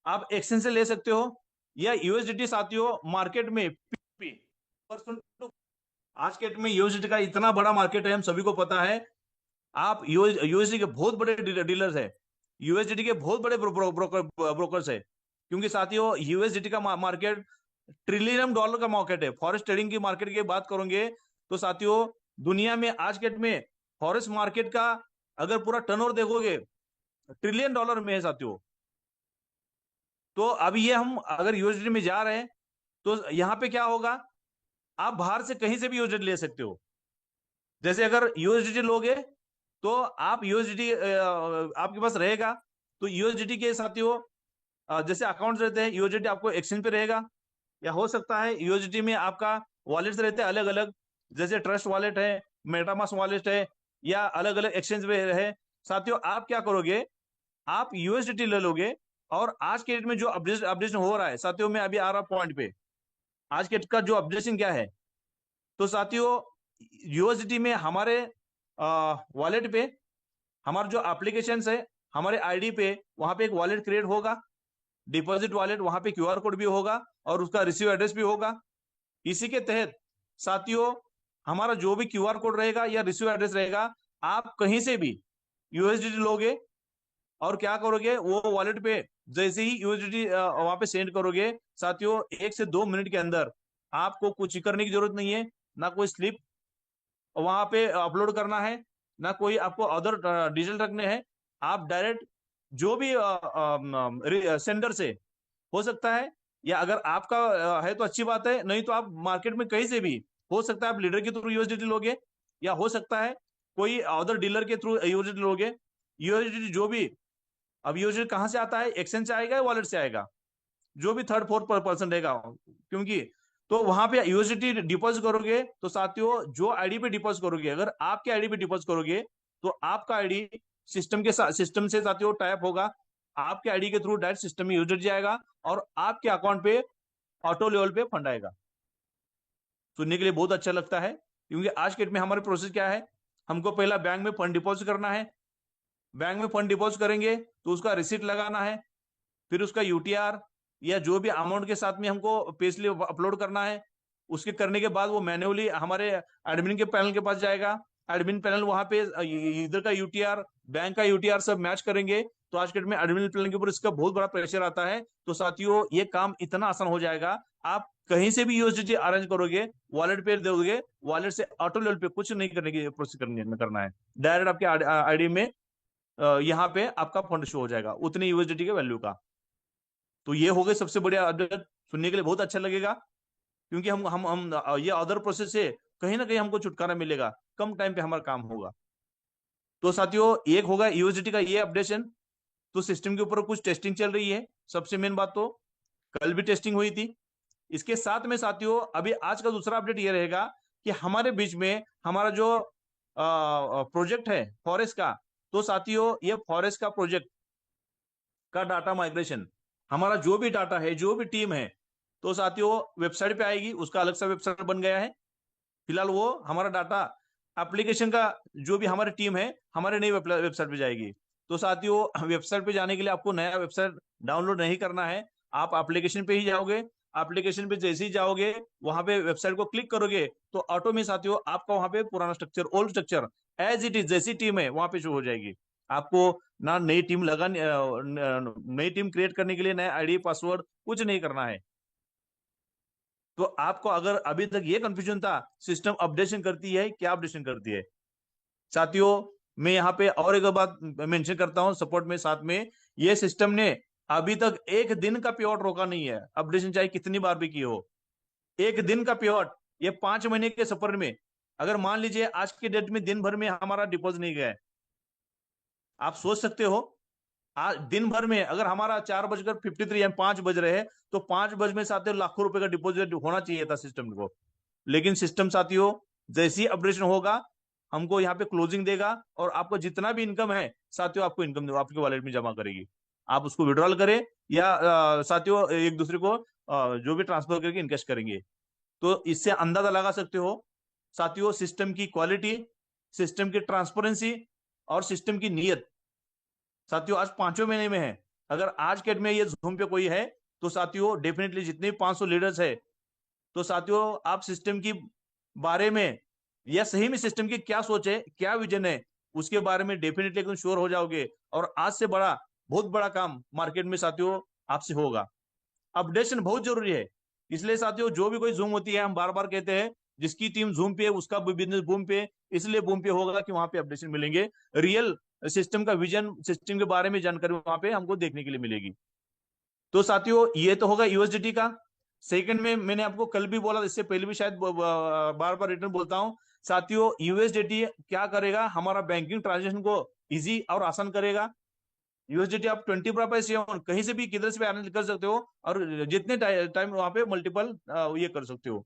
आप एक्सचेंज से ले सकते हो। या यूएसडीटी साथियों मार्केट में आज के डेट में यूएसडीटी का इतना बड़ा मार्केट है, हम सभी को पता है। आप यूएसडी के बहुत बड़े डीलर्स है, यूएसडी के बहुत बड़े ब्रोकर्स है, क्योंकि साथियों यूएसडी का मार्केट ट्रिलियन डॉलर का मार्केट है। फॉरेक्स ट्रेडिंग की मार्केट की बात करोगे तो साथियों दुनिया में आज के डेट में फॉरेक्स मार्केट का अगर पूरा टर्नओवर देखोगे ट्रिलियन डॉलर में है साथियों। तो अभी ये हम अगर यूएसडी में जा रहे हैं तो यहाँ पे क्या होगा, आप बाहर से कहीं से भी यूएसडी ले सकते हो। जैसे अगर यूएसडी लोगे तो आप यूएसडी आपके पास रहेगा, तो यूएसडी के साथियों जैसे अकाउंट्स रहते हैं यूएसडी आपको एक्सचेंज पे रहेगा, या हो सकता है यूएसडी में आपका वॉलेट्स रहते हैं अलग अलग, जैसे ट्रस्ट वॉलेट है, मेटामास्क वॉलेट है, या अलग अलग एक्सचेंज पे है। साथियों आप क्या करोगे, आप यूएसडी ले लोगे, और आज के डेट में जो अपडेशन हो रहा है साथियों, में अभी आ रहा पॉइंट पे, आज के का जो अपडेशन क्या है, तो साथियों यूएसडी में हमारे वॉलेट पे हमारा जो एप्लीकेशन है, हमारे आईडी पे वहां पे एक वॉलेट क्रिएट होगा, डिपॉजिट वॉलेट, वहां पे क्यूआर कोड भी होगा और उसका रिसीव एड्रेस भी होगा। इसी के तहत साथियों हमारा जो भी क्यूआर कोड रहेगा या रिसीव एड्रेस रहेगा, आप कहीं से भी यूएसडी लोगे और क्या करोगे, वो वॉलेट पे जैसे ही यूएसडी वहां पे सेंड करोगे साथियों, 1 से 2 मिनट के अंदर आपको कुछ करने की जरूरत नहीं है, ना कोई स्लिप वहां पे अपलोड करना है, ना कोई आपको अदर डिटेल रखने हैं। आप डायरेक्ट जो भी सेंडर से हो सकता है, या अगर आपका है तो अच्छी बात है, नहीं तो आप मार्केट में कहीं से भी, हो सकता है आप लीडर के थ्रू यूएसडीटी लोगे, या हो सकता है कोई अदर डीलर के थ्रू यूएसडीटी लोगे। यूएसडीटी जो भी, अब यूएसडीटी कहाँ से आता है, एक्सचेंज से आएगा या वॉलेट से आएगा, जो भी थर्ड फोर्थ पर्सन रहेगा, क्योंकि तो वहां पे यूएसडीटी डिपॉजिट करोगे तो साथियों जो आईडी पे डिपॉजिट करोगे, अगर आपके आईडी पे डिपॉजिट करोगे तो आपका आईडी सिस्टम के साथ, सिस्टम से साथियों टाइप होगा, आपके आईडी के थ्रू डायरेक्ट सिस्टम में यूजर जाएगा और आपके अकाउंट पे ऑटो लेवल पे फंड आएगा। सुनने के लिए बहुत अच्छा लगता है, क्योंकि आज के डेट में हमारे प्रोसेस क्या है, हमको पहला बैंक में फंड डिपॉजिट करना है, बैंक में फंड डिपॉजिट करेंगे तो उसका रिसिप्ट लगाना है, फिर उसका यूटीआर या जो भी अमाउंट के साथ में हमको पे स्लिप अपलोड करना है। उसके करने के बाद वो मैन्युअली हमारे एडमिन के पैनल के पास जाएगा, एडमिन पैनल वहां पे इधर का यूटीआर बैंक का यूटीआर सब मैच करेंगे, तो आज के डेट में एडमिन पैनल के ऊपर इसका बहुत बड़ा प्रेशर आता है। तो साथियों ये काम इतना आसान हो जाएगा, आप कहीं से भी यूएसडीटी अरेंज करोगे, वॉलेट पे दोगे, वॉलेट से ऑटो लेवल पे कुछ नहीं करने की प्रोसेस करना है, डायरेक्ट आपके आईडी में यहाँ पे आपका फंड शो हो जाएगा उतनी यूएसडीटी के वैल्यू का। तो ये हो गए सबसे बढ़िया अपडेट, सुनने के लिए बहुत अच्छा लगेगा, क्योंकि हम ये अदर प्रोसेस से कहीं ना कहीं हमको छुटकारा मिलेगा, कम टाइम पे हमारा काम होगा। तो साथियों एक होगा यूएसडीटी का ये अपडेशन। तो सिस्टम के ऊपर कुछ टेस्टिंग चल रही है, सबसे मेन बात तो कल भी टेस्टिंग हुई थी। इसके साथ में साथियों अभी आज का दूसरा अपडेट ये रहेगा कि हमारे बीच में हमारा जो प्रोजेक्ट है फॉरेस्ट का, तो साथियों ये फॉरेस्ट का प्रोजेक्ट का डाटा माइग्रेशन, हमारा जो भी डाटा है, जो भी टीम है, तो साथियों वेबसाइट पे आएगी, उसका अलग सा वेबसाइट बन गया है। फिलहाल वो हमारा डाटा एप्लीकेशन का जो भी हमारी टीम है, हमारे नई वेबसाइट पे जाएगी। तो साथियों वेबसाइट पे जाने के लिए आपको नया वेबसाइट डाउनलोड नहीं करना है, आप एप्लीकेशन पे ही जाओगे। एप्लीकेशन पे जैसे ही जाओगे, वहां पे वेबसाइट को क्लिक करोगे, तो ऑटो में साथियों आपका वहां पे पुराना structure, old structure as it is जैसी टीम है वहां पे शो हो जाएगी। आपको ना नई टीम नई टीम क्रिएट करने के लिए नया आईडी पासवर्ड कुछ नहीं करना है। तो आपको अगर अभी तक ये कंफ्यूजन था सिस्टम अपडेशन करती है क्या अपडेशन करती है, साथियों मैं यहाँ पे और एक बात मेंशन करता हूँ सपोर्ट में, साथ में ये सिस्टम ने अभी तक एक दिन का पेआउट रोका नहीं है, अपडेशन चाहे कितनी बार भी की हो। एक दिन का पेआउट, ये 5 महीने के सफर में, अगर मान लीजिए आज के डेट में दिन भर में हमारा डिपॉजिट नहीं गया है, आप सोच सकते हो आज दिन भर में अगर हमारा 4:53 या 5 बज रहे हैं, तो 5 बज में साथियों लाखों रुपए का डिपॉजिट होना चाहिए था सिस्टम को। लेकिन सिस्टम साथियों जैसे ही अपडेशन होगा, हमको यहाँ पे क्लोजिंग देगा, और आपको जितना भी इनकम है साथियों, आपको इनकम आपके वॉलेट में जमा करेगी। आप उसको विड्रॉल करें या साथियों एक दूसरे को जो भी ट्रांसफर करके इनकेश करेंगे। तो इससे अंदाजा लगा सकते हो साथियों सिस्टम की क्वालिटी, सिस्टम की ट्रांसपेरेंसी और सिस्टम की नीयत। साथियों आज 5वें महीने में है, अगर आज के डेट में ये जूम पे कोई है, तो साथियों डेफिनेटली जितने 500 लीडर्स है, तो साथियों आप सिस्टम की बारे में या सही में सिस्टम की क्या सोच है, क्या विजन है, उसके बारे में डेफिनेटली एकदम श्योर हो जाओगे, और आज से बड़ा बहुत बड़ा काम मार्केट में साथियों आपसे होगा। अपडेशन बहुत जरूरी है, इसलिए साथियों जो भी कोई जूम होती है, हम बार बार कहते हैं जिसकी टीम जूम पे है उसका बिजनेस बूम पे, इसलिए बूम पे होगा कि वहां पे अपडेशन मिलेंगे, रियल सिस्टम का विजन, सिस्टम के बारे में जानकारी वहां पे हमको देखने के लिए मिलेगी। तो साथियों ये तो होगा यूएसडीटी का। सेकंड में मैंने आपको कल भी बोला, इससे पहले भी शायद बार बार रिटर्न बोलता हूं, साथियों यूएसडीटी क्या करेगा, हमारा बैंकिंग ट्रांजेक्शन को इजी और आसान करेगा। यूएसडीटी आप 24/7 कहीं से भी किधर से भी अर्न कर सकते हो, और जितने टाइम वहां पे मल्टीपल ये कर सकते हो,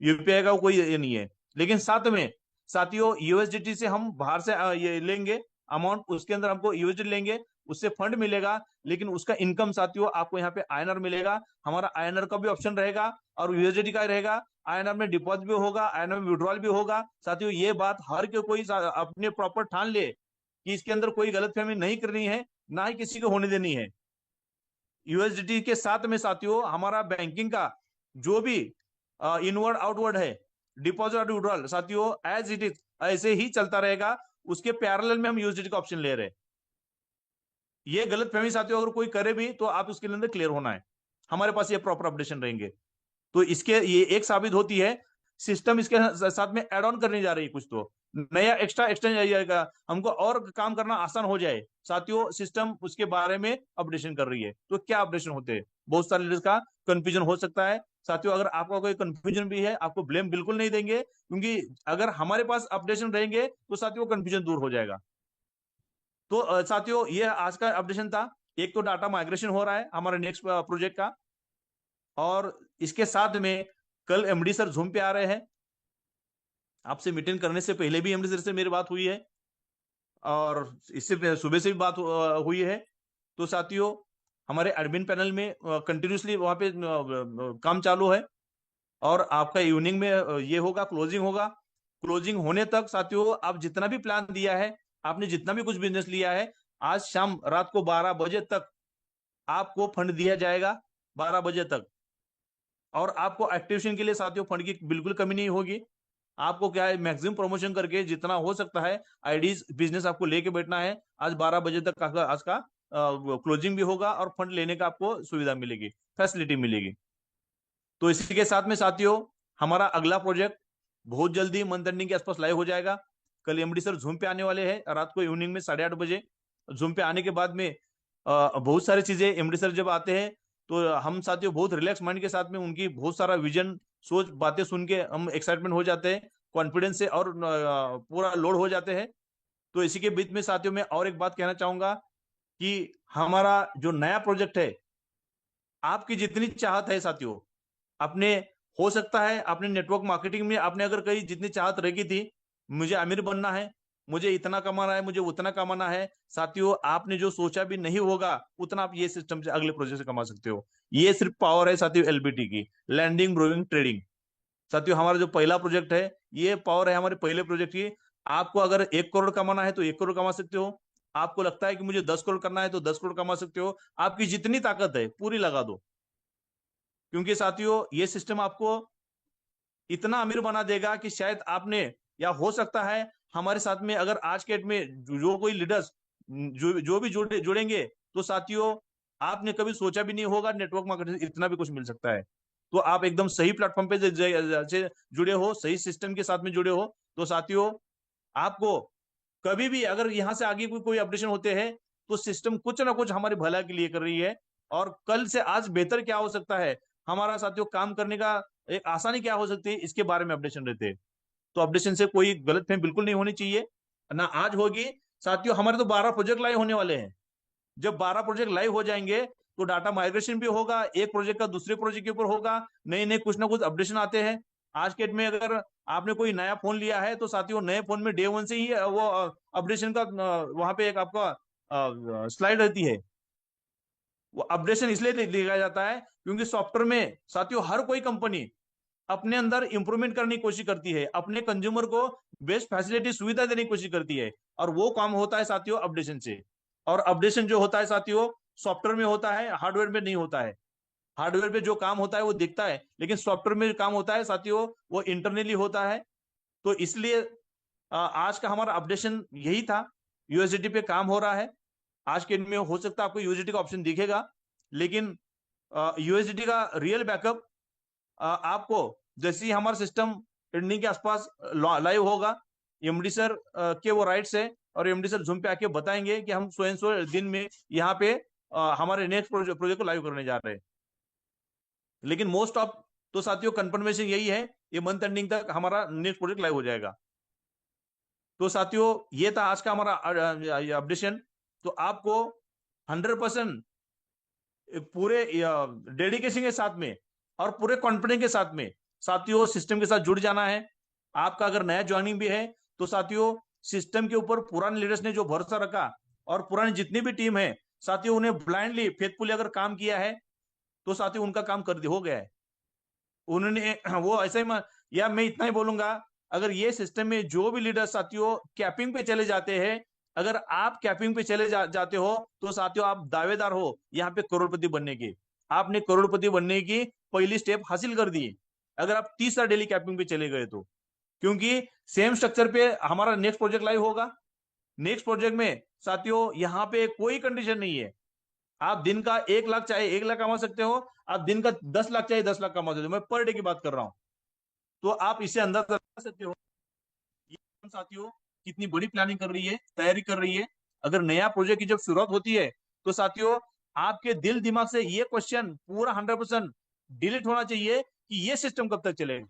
यूपीआई का कोई ये नहीं है। लेकिन साथ में साथियों यूएसडीटी से हम बाहर से ये लेंगे अमाउंट, उसके अंदर हमको यूएसडी लेंगे, उससे फंड मिलेगा, लेकिन उसका इनकम साथियों आपको यहाँ पे आईएनआर मिलेगा। हमारा आईएनआर का भी ऑप्शन रहेगा और यूएसडी का रहेगा। आईएनआर में डिपॉजिट भी होगा, आईएनआर में विड्रॉल भी होगा। साथियों ये बात हर कोई अपने प्रॉपर ठान ले कि इसके अंदर कोई गलतफहमी नहीं करनी है, ना ही किसी को होने देनी है। यूएसडी के साथ में साथियों हमारा बैंकिंग का जो भी इनवर्ड आउटवर्ड है, डिपॉजिट और विड्रॉल साथियों एज इट इज ऐसे ही चलता रहेगा। उसके पैरेलल में हम यूएसडी का ऑप्शन ले रहे हैं। ये गलत फहमी साथियों अगर कोई करे भी, तो आप उसके अंदर क्लियर होना है, हमारे पास ये प्रॉपर अपडेशन रहेंगे। तो इसके ये एक साबित होती है, सिस्टम इसके साथ में एड ऑन करने जा रही है कुछ तो नया एक्स्ट्रा एक्सटेंड जाएगा, हमको और काम करना आसान हो जाए। साथियों सिस्टम उसके बारे में अपडेशन कर रही है। तो क्या अपडेशन होते हैं, बहुत सारे लीडर्स का कंफ्यूजन हो सकता है। साथियों अगर आपका कोई कंफ्यूजन भी है, आपको ब्लेम बिल्कुल नहीं देंगे, क्योंकि अगर हमारे पास अपडेशन रहेंगे तो साथियों कंफ्यूजन दूर हो जाएगा। तो साथियों ये आज का अपडेशन था। एक तो डाटा माइग्रेशन हो रहा है हमारे नेक्स्ट प्रोजेक्ट का, और इसके साथ में कल एमडी सर जूम पे आ रहे हैं। आपसे मीटिंग करने से पहले भी एमडी सर से मेरी बात हुई है, और इससे सुबह से भी बात हुई है। तो साथियों हमारे एडमिन पैनल में कंटिन्यूसली वहां पे काम चालू है, और आपका इवनिंग में ये होगा, क्लोजिंग होगा। क्लोजिंग होने तक साथियों आप जितना भी प्लान दिया है, आपने जितना भी कुछ बिजनेस लिया है, आज शाम रात को 12 बजे तक आपको फंड दिया जाएगा, 12 बजे तक। और आपको एक्टिवेशन के लिए साथियों फंड की बिल्कुल कमी नहीं होगी। आपको क्या है, मैक्सिमम प्रमोशन करके जितना हो सकता है आईडीज बिजनेस आपको लेके बैठना है। आज 12 बजे तक आज का क्लोजिंग भी होगा, और फंड लेने का आपको सुविधा मिलेगी, फैसिलिटी मिलेगी। तो इसी के साथ में साथियों हमारा अगला प्रोजेक्ट बहुत जल्दी मंथ एंडिंग के आसपास लाइव हो जाएगा। कल एमडी सर जूम पे आने वाले हैं रात को इवनिंग में 8:30 बजे। जूम पे आने के बाद में बहुत सारी चीजें एमडी सर जब आते हैं, तो हम साथियों बहुत रिलैक्स माइंड के साथ में उनकी बहुत सारा विजन, सोच, बातें सुन के हम एक्साइटमेंट हो जाते हैं, कॉन्फिडेंस से और पूरा लोड हो जाते हैं। तो इसी के बीच में साथियों मैं और एक बात कहना चाहूंगा कि हमारा जो नया प्रोजेक्ट है, आपकी जितनी चाहत है साथियों, अपने हो सकता है आपने नेटवर्क मार्केटिंग में आपने अगर कहीं जितनी चाहत रखी थी, मुझे अमीर बनना है, मुझे इतना कमाना है, मुझे उतना कमाना है, साथियों आपने जो सोचा भी नहीं होगा उतना आप ये सिस्टम से अगले प्रोजेक्ट से कमा सकते हो। ये सिर्फ पावर है साथियों एलबीटी की, लैंडिंग ब्रोइंग ट्रेडिंग। साथियों हमारा जो पहला प्रोजेक्ट है, ये पावर है हमारे पहले प्रोजेक्ट की। आपको अगर 1 करोड़ कमाना है तो 1 करोड़ कमा सकते हो। आपको लगता है कि मुझे 10 करोड़ करना है तो 10 करोड़ कमा सकते हो। आपकी जितनी ताकत है पूरी लगा दो, क्योंकि साथियों ये सिस्टम आपको इतना अमीर बना देगा कि शायद आपने, या हो सकता है हमारे साथ में अगर आज के डेट में जो कोई लीडर्स जो भी जुड़ेंगे, तो साथियों आपने कभी सोचा भी नहीं होगा नेटवर्क मार्केटिंग से इतना भी कुछ मिल सकता है। तो आप एकदम सही प्लेटफॉर्म पे से जुड़े हो, सही सिस्टम के साथ में जुड़े हो। तो साथियों आपको कभी भी अगर यहाँ से आगे कोई अपडेशन होते हैं, तो सिस्टम कुछ ना कुछ हमारे भला के लिए कर रही है। और कल से आज बेहतर क्या हो सकता है, हमारा साथियों काम करने का एक आसानी क्या हो सकती है, इसके बारे में अपडेशन रहते हैं। तो अपडेशन से कोई गलतफहमी बिल्कुल नहीं होनी चाहिए, ना आज होगी। साथियों हमारे तो 12 प्रोजेक्ट लाइव होने वाले हैं। जब 12 प्रोजेक्ट लाइव हो जाएंगे तो डाटा माइग्रेशन भी होगा, एक प्रोजेक्ट का दूसरे प्रोजेक्ट के ऊपर होगा, नए नए कुछ ना कुछ अपडेशन आते हैं। आज के डेट में अगर आपने कोई नया फोन लिया है तो साथियों नए फोन में डे वन से ही वो अपडेशन का वहां पे एक आपका स्लाइड रहती है। वो अपडेशन इसलिए लिखा जाता है क्योंकि सॉफ्टवेयर में साथियों हर कोई कंपनी अपने अंदर इंप्रूवमेंट करने की कोशिश करती है, अपने कंज्यूमर को बेस्ट फैसिलिटी सुविधा देने की कोशिश करती है, और वो काम होता है साथियों अपडेशन से। और अपडेशन जो होता है साथियों सॉफ्टवेयर में होता है, हार्डवेयर में नहीं होता है। हार्डवेयर पे जो काम होता है वो दिखता है, लेकिन सॉफ्टवेयर में जो काम होता है साथियों वो इंटरनली होता है। तो इसलिए आज का हमारा अपडेशन यही था। यूएसडीटी पे काम हो रहा है। आज के दिन में हो सकता है आपको यूएसडीटी का ऑप्शन दिखेगा, लेकिन यूएसडीटी का रियल बैकअप आपको जैसे ही हमारा सिस्टम ट्रेंडिंग के आसपास लाइव होगा, एमडी सर के वो राइट्स है, और एमडी सर जूम पे आके बताएंगे कि हम सो एंड सो दिन में यहाँ पे हमारे नेक्स्ट प्रोजेक्ट को लाइव करने जा रहे हैं। लेकिन मोस्ट ऑफ तो साथियों कंफर्मेशन यही है, ये मंथ एंडिंग तक हमारा नेक्स्ट प्रोजेक्ट लाइव हो जाएगा। तो साथियों ये था आज का हमारा अपडेशन। तो आपको 100% पूरे डेडिकेशन के साथ में और पूरे कॉन्फिडेंस के साथ में साथियों सिस्टम के साथ जुड़ जाना है। आपका अगर नया ज्वाइनिंग भी है तो साथियों सिस्टम के ऊपर पुराने लीडर्स ने जो भरोसा रखा और पुरानी जितनी भी टीम है साथियों उन्हें ब्लाइंडली फेथफुली अगर काम किया है, तो साथियों उनका काम कर हो गया है। उन्होंने वो ऐसा ही या मैं इतना ही बोलूंगा, अगर ये सिस्टम में जो भी लीडर साथियों कैपिंग पे चले जाते हैं, अगर आप कैपिंग पे चले जाते हो तो साथियों आप दावेदार हो यहाँ पे करोड़पति बनने के। आपने करोड़पति बनने की पहली स्टेप हासिल कर दी अगर आप 30 साल डेली कैपिंग पे चले गए तो। क्योंकि सेम स्ट्रक्चर पे हमारा नेक्स्ट प्रोजेक्ट लाइव होगा। नेक्स्ट प्रोजेक्ट में साथियों यहाँ पे कोई कंडीशन नहीं है, आप दिन का 1 लाख चाहे 1 लाख कमा सकते हो, आप दिन का 10 लाख चाहे 10 लाख कमा सकते हो। मैं पर डे की बात कर रहा हूं, तो आप इसे अंदाजा लगा सकते हो ये साथियों कितनी बड़ी प्लानिंग कर रही है, तैयारी कर रही है। अगर नया प्रोजेक्ट की जब शुरुआत होती है तो साथियों आपके दिल दिमाग से ये क्वेश्चन पूरा 100% डिलीट होना चाहिए कि ये सिस्टम कब तक चलेगा।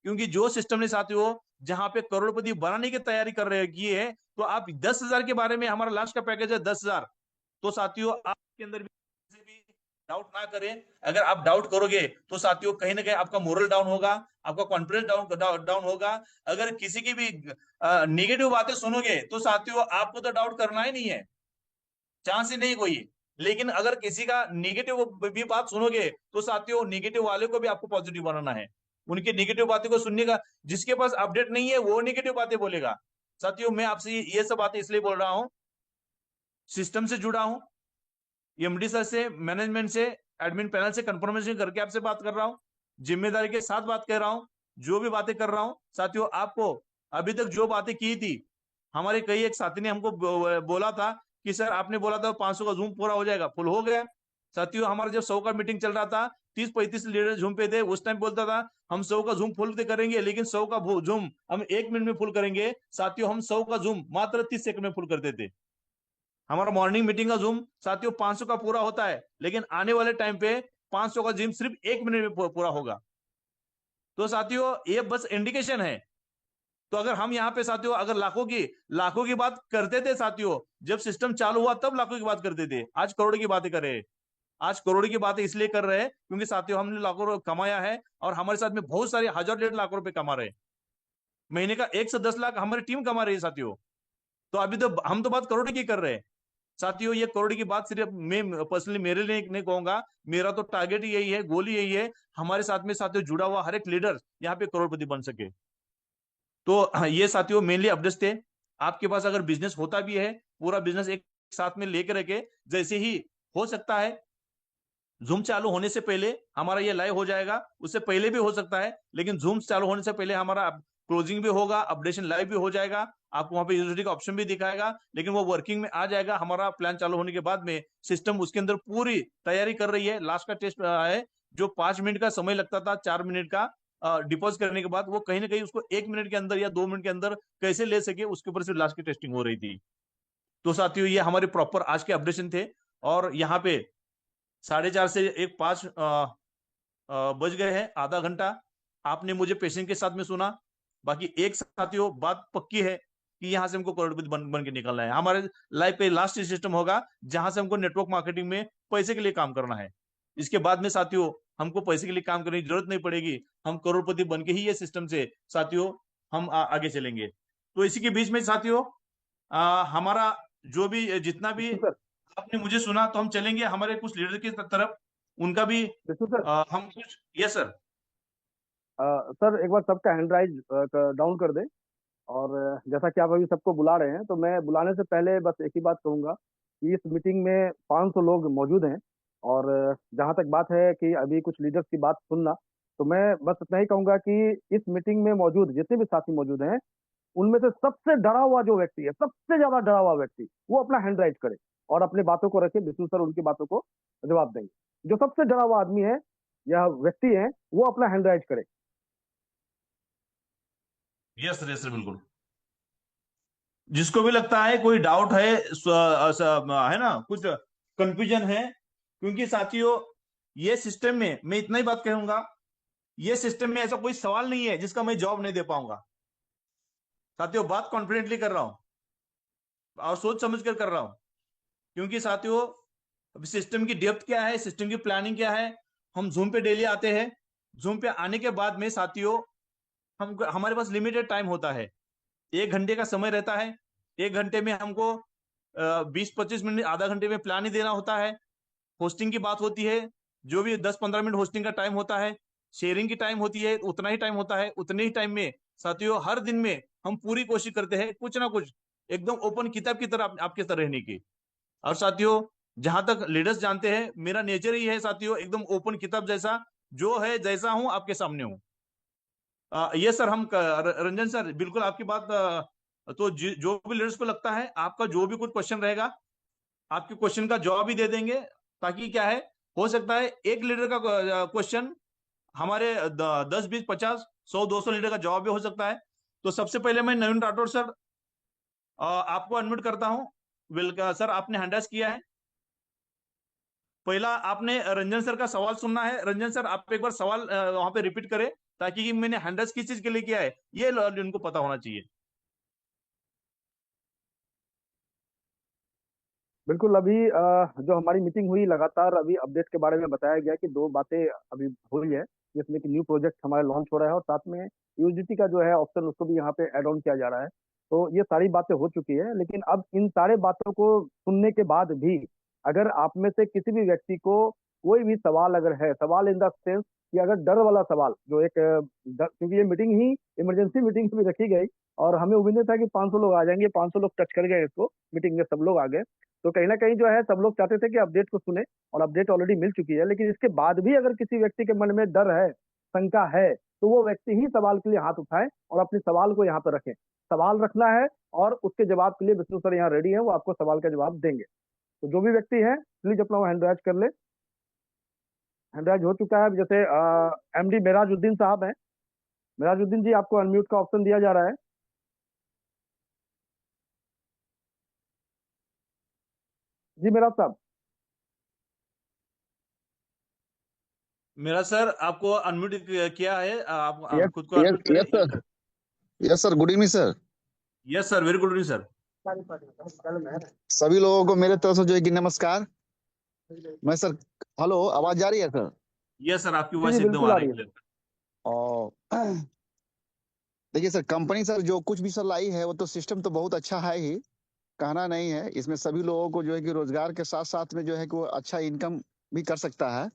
क्योंकि जो सिस्टम ने साथियों जहां पे करोड़पति बनाने की तैयारी कर रहे की है, तो आप 10,000 के बारे में, हमारा लास्ट का पैकेज है 10,000, तो साथियों आपके अंदर भी डाउट ना करें। अगर आप डाउट करोगे तो साथियों कहीं ना कहीं आपका मोरल डाउन होगा, आपका कॉन्फिडेंस डाउन होगा। अगर किसी की भी नेगेटिव बातें सुनोगे तो साथियों आपको तो डाउट करना ही नहीं है, चांस ही नहीं कोई। लेकिन अगर किसी का नेगेटिव भी बात सुनोगे तो साथियों नेगेटिव वाले को भी आपको पॉजिटिव बनाना है। उनकी नेगेटिव बातें को सुनने का, जिसके पास अपडेट नहीं है वो नेगेटिव बातें बोलेगा। साथियों मैं आपसे ये सब बातें इसलिए बोल रहा हूं, सिस्टम से जुड़ा हूं, एमडी सर से, मैनेजमेंट से, एडमिन पैनल से कंफर्मेशन करके आपसे बात कर रहा हूं, जिम्मेदारी के साथ बात कर रहा हूं। जो भी बातें कर रहा हूं साथियों आपको अभी तक जो बातें की थी, हमारे कई एक साथी ने हमको बोला था कि सर आपने बोला था 500 का जूम पूरा हो जाएगा, फुल हो गया। साथियों हमारा जब 100 का मीटिंग चल रहा था, 30-35 लीडर जूम पे थे, उस टाइम बोलता था हम 100 का जूम फुल करेंगे, लेकिन 100 का जूम हम 1 मिनट में फुल करेंगे। साथियों हम 100 का जूम मात्र 30 सेकंड में फुल करते थे। हमारा मॉर्निंग मीटिंग का जूम साथियों 500 का पूरा होता है, लेकिन आने वाले टाइम पे 500 का जिम सिर्फ 1 मिनट में पूरा होगा। तो साथियों ये बस इंडिकेशन है। तो अगर हम यहाँ पे साथियों अगर लाखों की बात करते थे साथियों, जब सिस्टम चालू हुआ तब लाखों की बात करते थे, आज करोड़ की बातें कर रहे हैं। आज करोड़ की बात इसलिए कर रहे हैं क्योंकि साथियों हमने लाखों रुपए कमाया है और हमारे साथ में बहुत सारे हजार डेढ़ लाख रुपए कमा रहे हैं। महीने का 1 से 10 लाख हमारी टीम कमा रही है साथियों। तो अभी तो हम तो बात करोड़ की कर रहे हैं साथियों। ये करोड़ की बात सिर्फ मैं पर्सनली मेरे लिए नहीं कहूंगा, मेरा तो टारगेट ही यही है, गोल ही यही है, हमारे साथ में साथियों जुड़ा हुआ हर एक लीडर यहाँ पे करोड़पति बन सके। तो ये साथियों मेनली अपडेट्स थे। आपके पास अगर बिजनेस होता भी है, पूरा बिजनेस एक साथ में लेकर रखे, जैसे ही हो सकता है जूम चालू होने से पहले हमारा ये लाइव हो जाएगा, उससे पहले भी हो सकता है, लेकिन जूम चालू होने से पहले हमारा क्लोजिंग भी होगा, अपडेशन लाइव भी हो जाएगा, आपको वहां पे यूनिवर्सिटी का ऑप्शन भी दिखाएगा, लेकिन वो वर्किंग में आ जाएगा हमारा प्लान चालू होने के बाद में। सिस्टम उसके अंदर पूरी तैयारी कर रही है। लास्ट का टेस्ट है जो 5 मिनट का समय लगता था 4 मिनट का डिपॉजिट करने के बाद, वो कहीं ना कहीं उसको 1 मिनट के अंदर या 2 मिनट के अंदर कैसे ले सके उसके ऊपर सिर्फ लास्ट की टेस्टिंग हो रही थी। तो साथियों ये हमारे प्रॉपर आज के अपडेशन थे। और यहाँ पे 4:30 से एक 5 बज गए हैं, आधा घंटा आपने मुझे पेशेंस के साथ में सुना। बाकी एक साथियों बात पक्की है कि यहाँ से हमको करोड़पति बन के निकलना है। हमारे लाइफ पे लास्ट सिस्टम होगा जहां से हमको नेटवर्क मार्केटिंग में पैसे के लिए काम करना है। इसके बाद में साथियों हमको पैसे के लिए काम करने की जरूरत नहीं पड़ेगी, हम करोड़पति बन के ही ये सिस्टम से साथियों हम आगे चलेंगे। तो इसी के बीच में साथियों हमारा जो भी जितना भी बिल्कुल सर। आपने मुझे सुना, तो हम चलेंगे हमारे कुछ लीडर की तरफ, उनका भी बिल्कुल सर। हम कुछ। Yes sir. सर एक बार सबका हैंड राइज डाउन कर दे। और जैसा कि आप अभी सबको बुला रहे हैं, तो मैं बुलाने से पहले बस एक ही बात कहूंगा कि इस मीटिंग में 500 लोग मौजूद हैं। और जहां तक बात है कि अभी कुछ लीडर्स की बात सुनना, तो मैं बस इतना ही कहूंगा कि इस मीटिंग में मौजूद जितने भी साथी मौजूद हैं, उनमें से सबसे डरा हुआ जो व्यक्ति है, सबसे ज्यादा डरा हुआ व्यक्ति, वो अपना हैंड राइज करे और अपने बातों को रखे। विष्णु सर उनकी बातों को जवाब देंगे। जो सबसे डरा हुआ आदमी है या व्यक्ति है, वो अपना हैंड राइज करे। यस सर, यस सर, बिल्कुल। जिसको भी लगता है कोई डाउट है, है ना, कुछ कंफ्यूजन है, क्योंकि साथियों ये सिस्टम में मैं इतना ही बात कहूंगा, ये सिस्टम में ऐसा कोई सवाल नहीं है जिसका मैं जवाब नहीं दे पाऊंगा। साथियों बात कॉन्फिडेंटली कर रहा हूं और सोच समझ कर रहा हूं, क्योंकि साथियों सिस्टम की डेप्थ क्या है, सिस्टम की प्लानिंग क्या है। हम जूम पे डेली आते हैं, जूम पे आने के बाद में साथियों हम हमारे पास लिमिटेड टाइम होता है, 1 घंटे का समय रहता है। 1 घंटे में हमको 20-25 मिनट आधा घंटे में प्लान ही देना होता है। होस्टिंग की बात होती है, जो भी 10-15 मिनट होस्टिंग का टाइम होता है, शेयरिंग की टाइम होती है, उतना ही टाइम होता है। उतने ही टाइम में साथियों हर दिन में हम पूरी कोशिश करते हैं कुछ ना कुछ एकदम ओपन किताब की तरह आपके साथ रहने की। और साथियों जहां तक लीडर्स जानते हैं, मेरा नेचर ही है साथियों एकदम ओपन किताब जैसा, जो है जैसा हूं आपके सामने हूं। ये सर हम रंजन सर बिल्कुल आपकी बात तो जो भी लीडर्स को लगता है आपका जो भी कुछ क्वेश्चन रहेगा, आपके क्वेश्चन का जवाब भी दे देंगे। ताकि क्या है, हो सकता है एक लीडर का क्वेश्चन हमारे 10-20-50-100-200 लीडर का जवाब भी हो सकता है। तो सबसे पहले मैं नवीन राठौर सर आपको अनम्यूट करता हूँ। वेलकम सर, आपने हैंड राइज किया है। पहला आपने रंजन सर का सवाल सुनना है। रंजन सर आप एक बार सवाल वहां पे रिपीट करें, ताकि मैंने हैंड राइज किस चीज के लिए किया है ये उनको पता होना चाहिए। बिल्कुल। अभी जो हमारी मीटिंग हुई, लगातार अभी अपडेट के बारे में बताया गया कि दो बातें अभी हुई है, जिसमें कि न्यू प्रोजेक्ट हमारा लॉन्च हो रहा है और साथ में यूजीटी का जो है ऑप्शन, उसको भी यहाँ पे ऐड ऑन किया जा रहा है। तो ये सारी बातें हो चुकी है, लेकिन अब इन सारे बातों को सुनने के बाद भी अगर आप में से किसी भी व्यक्ति को कोई भी सवाल अगर है, सवाल इन द सेंस कि अगर डर वाला सवाल, जो एक क्योंकि ये मीटिंग ही इमरजेंसी मीटिंग भी रखी गई और हमें उम्मीद नहीं था कि 500 लोग आ जाएंगे। 500 लोग टच कर गए इसको, मीटिंग में सब लोग आ गए। तो कहीं ना कहीं जो है सब लोग चाहते थे कि अपडेट को सुने, और अपडेट ऑलरेडी मिल चुकी है। लेकिन इसके बाद भी अगर किसी व्यक्ति के मन में डर है, शंका है, तो वो व्यक्ति ही सवाल के लिए हाथ उठाए और अपने सवाल को यहाँ पर रखें। सवाल रखना है और उसके जवाब के लिए विष्णु सर यहाँ रेडी है, वो आपको सवाल का जवाब देंगे। तो जो भी व्यक्ति है प्लीज अपना वो हैंड राइज कर ले। हैंड राइज हो चुका है। जैसे एमडी मेराजुद्दीन साहब हैं, मेराजुद्दीन जी आपको अनम्यूट का ऑप्शन दिया जा रहा है। जी मेराज साहब। मेरा सर आपको अनम्यूट किया है, आप यस खुद को यस अनम्यूट करें। Yes sir. Yes sir, good evening sir. Yes sir, very good evening sir. सभी लोगों को मेरे तरफ से जो है कि नमस्कार। मैं सर हेलो, आवाज जा रही है सर? यस सर, आपकी जी जी वॉइस एकदम बिल्कुल आ आ रही रही है है। clear। और देखिए सर, कंपनी सर जो कुछ भी सर लाई है वो तो सिस्टम तो बहुत अच्छा है ही, कहना नहीं है। इसमें सभी लोगों को जो है कि रोजगार के साथ साथ में जो है कि वो अच्छा इनकम भी कर सकता है।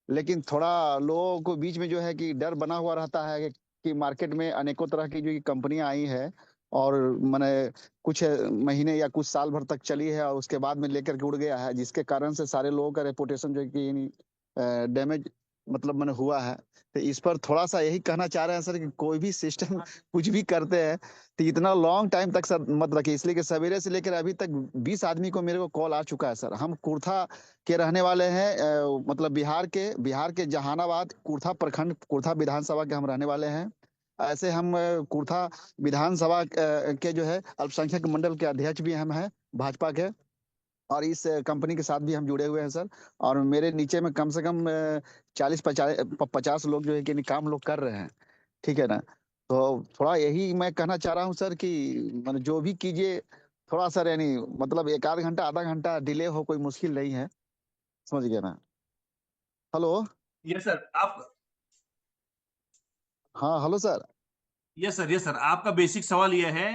लेकिन थोड़ा लोगों को बीच में जो है कि डर बना हुआ रहता है कि मार्केट में अनेकों तरह की जो कंपनियां आई है, और मैंने कुछ महीने या कुछ साल भर तक चली है और उसके बाद में लेकर के उड़ गया है, जिसके कारण से सारे लोगों का रेपुटेशन जो है कि डैमेज मतलब मैंने हुआ है। तो इस पर थोड़ा सा यही कहना चाह रहे हैं सर कि कोई भी सिस्टम कुछ भी करते हैं तो इतना लॉन्ग टाइम तक सर मत रखिए, इसलिए कि सवेरे से लेकर अभी तक 20 आदमी को मेरे को कॉल आ चुका है सर। हम कुर्था के रहने वाले हैं, मतलब बिहार के जहानाबाद कुर्था प्रखंड, कुर्था विधानसभा के हम रहने वाले हैं। ऐसे हम कुर्था विधानसभा के जो है अल्पसंख्यक मंडल के अध्यक्ष भी हम हैं भाजपा के। और इस कंपनी के साथ भी हम जुड़े हुए हैं सर। और मेरे नीचे में कम से कम 40-50 लोग जो है कि काम लोग कर रहे हैं। ठीक है ना? तो थोड़ा यही मैं कहना चाह रहा हूँ सर कि मतलब जो भी कीजिए, थोड़ा सा यानी मतलब एक आध घंटा आधा घंटा डिले हो कोई मुश्किल नहीं है। समझ गया ना? हेलो। यस सर आप हाँ हेलो सर। यस सर आपका बेसिक सवाल यह है,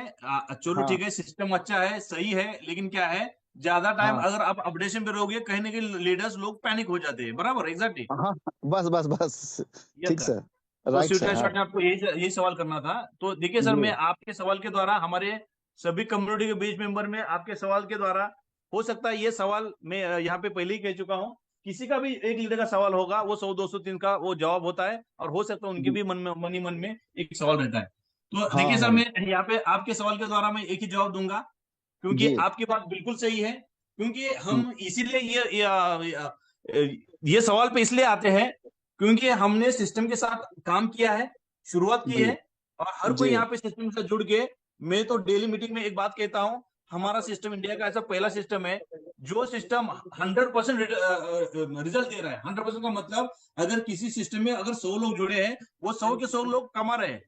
चलो हाँ ठीक है, सिस्टम अच्छा है, सही है, लेकिन क्या है, ज्यादा टाइम हाँ अगर आप अपडेशन पे रहोगे कहीं ना कहीं लीडर्स लोग पैनिक हो जाते हैं, बराबर, एग्जैक्टली। हाँ। बस बस बस। यस ठीक सर। सर। तो राइट सर, स्वीट हाँ। शॉट आपको यही सवाल करना था। तो देखिए सर, मैं जी आपके सवाल के द्वारा हमारे सभी कम्युनिटी के बीच मेंबर में आपके सवाल के द्वारा, हो सकता है ये सवाल मैं यहाँ पे पहले ही कह चुका हूँ, किसी का भी एक लीडर का सवाल होगा वो 100 200 3 का वो जवाब होता है, और हो सकता है उनके जी। भी मन ही मन में एक सवाल रहता है। तो हाँ देखिए सर, हाँ। मैं यहाँ पे आपके सवाल के द्वारा मैं एक ही जवाब दूंगा, क्योंकि जी। आपकी बात बिल्कुल सही है। क्योंकि हम्म, हम इसीलिए ये सवाल पे इसलिए आते हैं, क्योंकि हमने सिस्टम के साथ काम किया है, शुरुआत की जी है, और हर कोई जी यहाँ पे सिस्टम से जुड़ के, मैं तो डेली मीटिंग में एक बात कहता हूँ, हमारा सिस्टम इंडिया का ऐसा पहला सिस्टम है जो सिस्टम 100% रिजल्ट दे रहा है। 100% का मतलब, अगर किसी सिस्टम में अगर 100 लोग जुड़े हैं, वो 100 के 100 लोग कमा रहे हैं।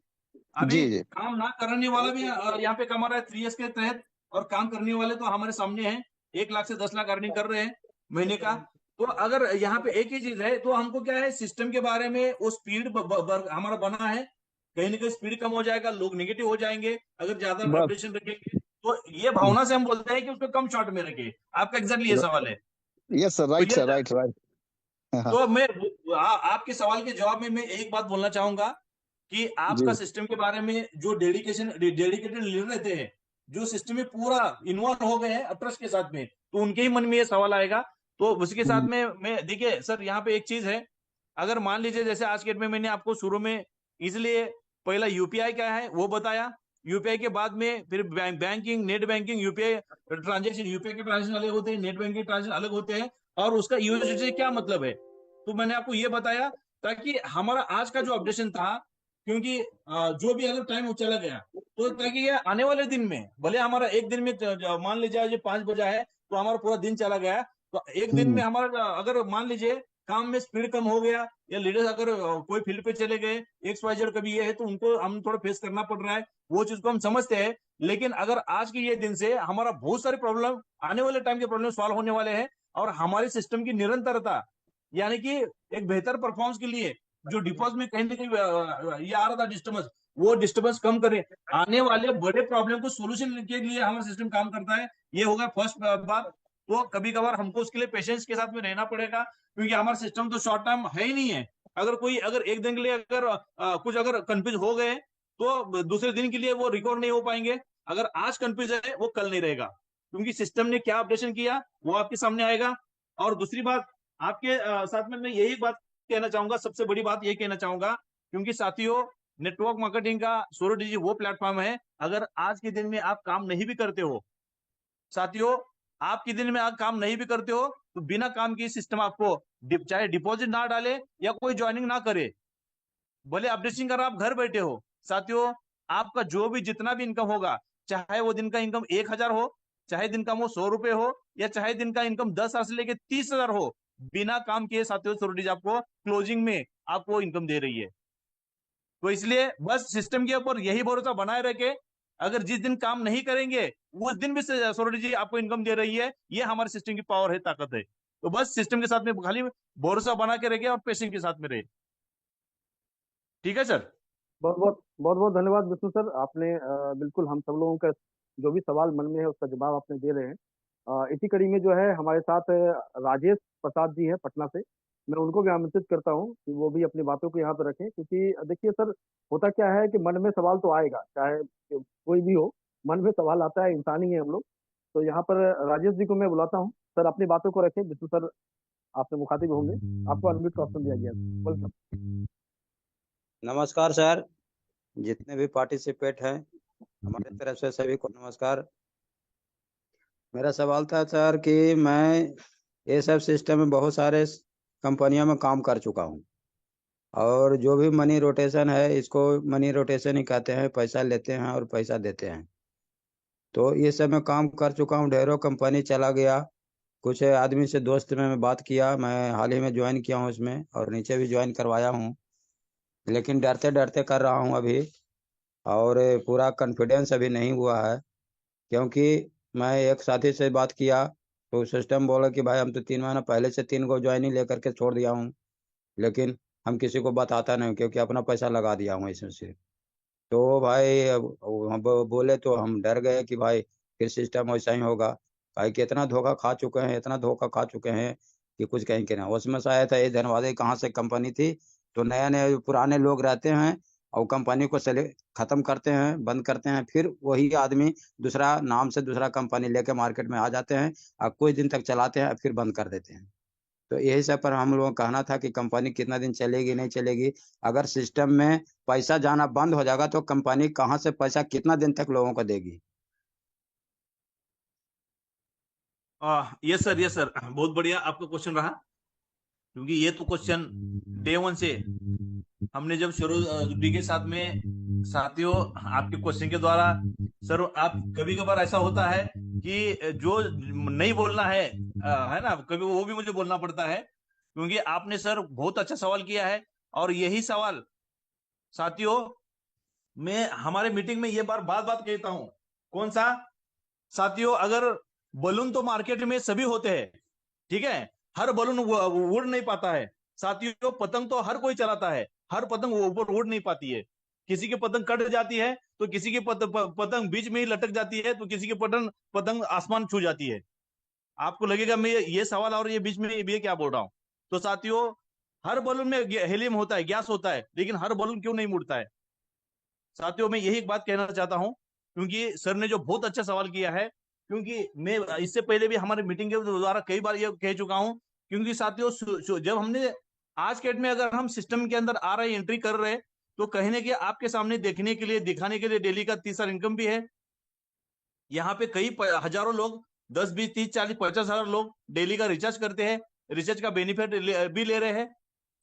अभी जी जी। काम ना करने वाला भी यहाँ पे कमा रहा है 3 के तहत, और काम करने वाले तो हमारे सामने हैं, 1 लाख से 10 लाख अर्निंग कर रहे हैं महीने का। तो अगर यहाँ पे एक ही चीज है, तो हमको क्या है, सिस्टम के बारे में वो स्पीड हमारा बना है, कहीं ना कहीं स्पीड कम हो जाएगा, लोग निगेटिव हो जाएंगे अगर ज्यादा बस। अपडेशन रखेंगे। तो ये भावना से हम बोलते हैं कि उसको कम शॉट में रखे। आपका एग्जैक्टली ये सवाल है। यस सर, तो राइट ये सर, राइट राइट। हाँ। तो मैं आपके सवाल के जवाब में मैं एक बात बोलना चाहूंगा, कि आपका जी। सिस्टम के बारे में जो डेडिकेटेड लीडर रहते हैं, जो सिस्टम में पूरा इन्वॉल्व हो गए हैं ट्रस्ट के साथ में, तो उनके ही मन में ये सवाल आएगा। तो उसके साथ हम्म, में मैं देखिए सर, यहाँ पे एक चीज है, अगर मान लीजिए जैसे आज के डेट में मैंने आपको शुरू में इसलिए पहला यूपीआई क्या है वो बताया, यूपीआई के बाद में फिर banking, net banking, UPI transaction, UPI के ट्रांजेक्शन अलग होते हैं, नेट बैंकिंग ट्रांजेक्शन अलग होते हैं, और उसका यूएसडी से क्या मतलब है, तो मैंने आपको ये बताया, ताकि हमारा आज का जो अपडेशन था, क्योंकि जो भी अगर टाइम चला गया, तो ताकि ये आने वाले दिन में भले हमारा एक दिन में मान लीजिए आज 5 बजा है, तो हमारा पूरा दिन चला गया, तो एक दिन में हम्म, हमारा अगर मान लीजिए काम में स्पीड कम हो गया, या लीडर्स अगर कोई फील्ड पे चले गए, एक्स वाई जेड कभी ये है, तो उनको हम थोड़ा फेस करना पड़ रहा है, वो चीज को हम समझते हैं। लेकिन अगर आज के ये दिन से हमारा बहुत सारे प्रॉब्लम, आने वाले टाइम के प्रॉब्लम सॉल्व होने वाले हैं, और हमारे सिस्टम की निरंतरता, यानी कि एक बेहतर परफॉर्मेंस के लिए, जो डिपॉजिट में कहीं ना कहीं ये आ रहा था डिस्टर्बेंस, वो डिस्टर्बेंस कम करें, आने वाले बड़े प्रॉब्लम को सोल्यूशन के लिए हमारा सिस्टम काम करता है। ये होगा फर्स्ट बात। तो कभी कभार हमको उसके लिए पेशेंस के साथ में रहना पड़ेगा, क्योंकि हमारा सिस्टम तो शॉर्ट टर्म है ही नहीं है। अगर एक दिन के लिए अगर कुछ अगर कंफ्यूज हो गए, तो दूसरे दिन के लिए वो रिकवर नहीं हो पाएंगे। अगर आज कंफ्यूज है, वो कल नहीं रहेगा, क्योंकि सिस्टम ने क्या अपडेशन किया वो आपके सामने आएगा। और दूसरी बात, आपके साथ में मैं यही बात कहना चाहूंगा, सबसे बड़ी बात यही कहना चाहूंगा, क्योंकि साथियों, नेटवर्क मार्केटिंग का सूर्य डिजी वो प्लेटफॉर्म है, अगर आज के दिन में आप काम नहीं भी करते हो, साथियों, आप के दिन में आप काम नहीं भी करते हो, तो बिना काम के सिस्टम आपको चाहे डिपॉजिट ना डाले या कोई ज्वाइनिंग ना करे, भले अपडेटिंग कर आप घर बैठे हो, साथियों, आपका जो भी जितना भी इनकम होगा, चाहे वो दिन का इनकम 1,000 हो, चाहे दिन का वो 100 रुपए हो, या चाहे दिन का इनकम 10,000 से लेके 30,000 हो, बिना काम किए साथियों सोलिडीज आपको क्लोजिंग में आपको इनकम दे रही है। तो इसलिए बस सिस्टम के ऊपर यही भरोसा बनाए रखे, अगर जिस दिन काम नहीं करेंगे, उस दिन भी सोलिडीज आपको इनकम दे रही है, ये हमारे सिस्टम की पावर है, ताकत है। तो बस सिस्टम के साथ में खाली भरोसा बना के रखे और पेशेंट के साथ में रहे। ठीक है सर। बहुत बहुत धन्यवाद विष्णु सर। आपने बिल्कुल हम सब लोगों का जो भी सवाल मन में है उसका जवाब आपने दे रहे हैं। इसी कड़ी में जो है हमारे साथ राजेश प्रसाद जी है पटना से। मैं उनको भी आमंत्रित करता हूँ कि वो भी अपनी बातों को यहाँ पर रखें, क्योंकि देखिए सर, होता क्या है कि मन में सवाल तो आएगा, चाहे कोई भी हो, मन में सवाल आता है, इंसान ही है हम लोग। तो यहाँ पर राजेश जी को मैं बुलाता हूँ। सर अपनी बातों को रखें। विष्णु सर आपसे मुखातिब होंगे। आपको अनम्यूट का ऑप्शन दिया गया है। वेलकम। नमस्कार सर, जितने भी पार्टिसिपेट हैं हमारे तरफ से सभी को नमस्कार। मेरा सवाल था सर कि मैं ये सब सिस्टम में बहुत सारे कंपनियों में काम कर चुका हूँ, और जो भी मनी रोटेशन है इसको मनी रोटेशन ही कहते हैं, पैसा लेते हैं और पैसा देते हैं। तो ये सब मैं काम कर चुका हूँ, ढेरों कंपनी चला गया। कुछ आदमी से दोस्त में मैं बात किया, मैं हाल ही में ज्वाइन किया हूँ इसमें, और नीचे भी ज्वाइन करवाया हूँ, लेकिन डरते डरते कर रहा हूँ अभी, और पूरा कॉन्फिडेंस अभी नहीं हुआ है। क्योंकि मैं एक साथी से बात किया तो सिस्टम बोला कि भाई हम तो 3 महीना पहले से 3 को ज्वाइनिंग लेकर के छोड़ दिया हूँ, लेकिन हम किसी को बताता नहीं क्योंकि अपना पैसा लगा दिया हूँ इसमें से। तो भाई हम बोले तो हम डर गए कि भाई फिर सिस्टम वैसा ही होगा। भाई कितना धोखा खा चुके हैं, इतना धोखा खा चुके हैं कि कुछ कहीं के ना। उसमें शायद ये धनवादी कहाँ से कंपनी थी, तो नए नए पुराने लोग रहते हैं और कंपनी को सेले खत्म करते हैं, बंद करते हैं, फिर वही आदमी दूसरा नाम से दूसरा कंपनी लेके मार्केट में आ जाते हैं और कुछ दिन तक चलाते हैं फिर बंद कर देते हैं। तो यही सब पर हम लोगों का कहना था कि कंपनी कितना दिन चलेगी नहीं चलेगी। अगर सिस्टम में पैसा जाना बंद हो जाएगा तो कंपनी कहाँ से पैसा कितना दिन तक लोगों को देगी? यस सर, यस सर, बहुत बढ़िया आपका क्वेश्चन रहा, क्योंकि ये तो क्वेश्चन डे वन से हमने जब शुरू डी के साथ में, साथियों आपके क्वेश्चन के द्वारा सर, आप कभी कभार ऐसा होता है कि जो नहीं बोलना है ना, कभी वो भी मुझे बोलना पड़ता है, क्योंकि आपने सर बहुत अच्छा सवाल किया है। और यही सवाल साथियों मैं हमारे मीटिंग में ये बात बात कहता हूं। कौन सा? साथियों, अगर बलून तो मार्केट में सभी होते हैं, ठीक है, हर बलून उड़ नहीं पाता है। साथियों, पतंग तो हर कोई चलाता है, हर पतंग ऊपर उड़ नहीं पाती है। किसी की पतंग कट जाती है तो किसी की पतंग बीच में ही लटक जाती है, तो किसी की पतंग आसमान छू जाती है। आपको लगेगा मैं ये सवाल और ये बीच में ये क्या बोल रहा हूं। तो साथियों, हर बलून में हेलियम होता है, गैस होता है, लेकिन हर बलून क्यों नहीं उड़ता है? साथियों, मैं यही एक बात कहना चाहता हूं, क्योंकि सर ने जो बहुत अच्छा सवाल किया है, क्योंकि मैं इससे पहले भी हमारे मीटिंग के द्वारा कई बार ये कह चुका हूं। क्योंकि साथियों, जब हमने आज के डेट में अगर हम सिस्टम के अंदर आ रहे एंट्री कर रहे, तो कहीं ना कहीं आपके सामने देखने के लिए दिखाने के लिए डेली का 30,000 इनकम भी है। यहाँ पे कई हजारों लोग 10, 20, 30, 40, 50,000 लोग डेली का रिचार्ज करते हैं, रिचार्ज का बेनिफिट भी ले रहे हैं।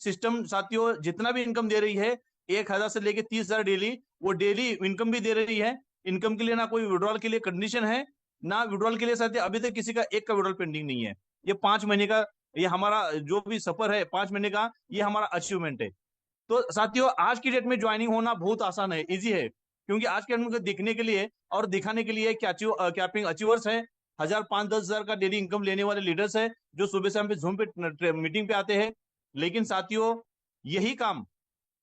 सिस्टम साथियों जितना भी इनकम दे रही है, 1,000 से लेके 30,000 डेली, वो डेली इनकम भी दे रही है। इनकम के लिए ना कोई विड्रॉल के लिए कंडीशन है, ना विड्रॉल के लिए साथियों अभी तक किसी का एक का विड्रॉल पेंडिंग नहीं है। ये 5 महीने का, ये हमारा जो भी सफर है 5 महीने का, ये हमारा अचीवमेंट है। तो साथियों, आज की डेट में ज्वाइनिंग होना बहुत आसान है, इजी है, क्योंकि आज के डेट में दिखने के लिए और दिखाने के लिए कैपिंग अचीवर्स है, 1,000, 5, 10,000 का डेली इनकम लेने वाले लीडर्स है, जो सुबह शाम पे जूम पे मीटिंग पे आते हैं। लेकिन साथियों, यही काम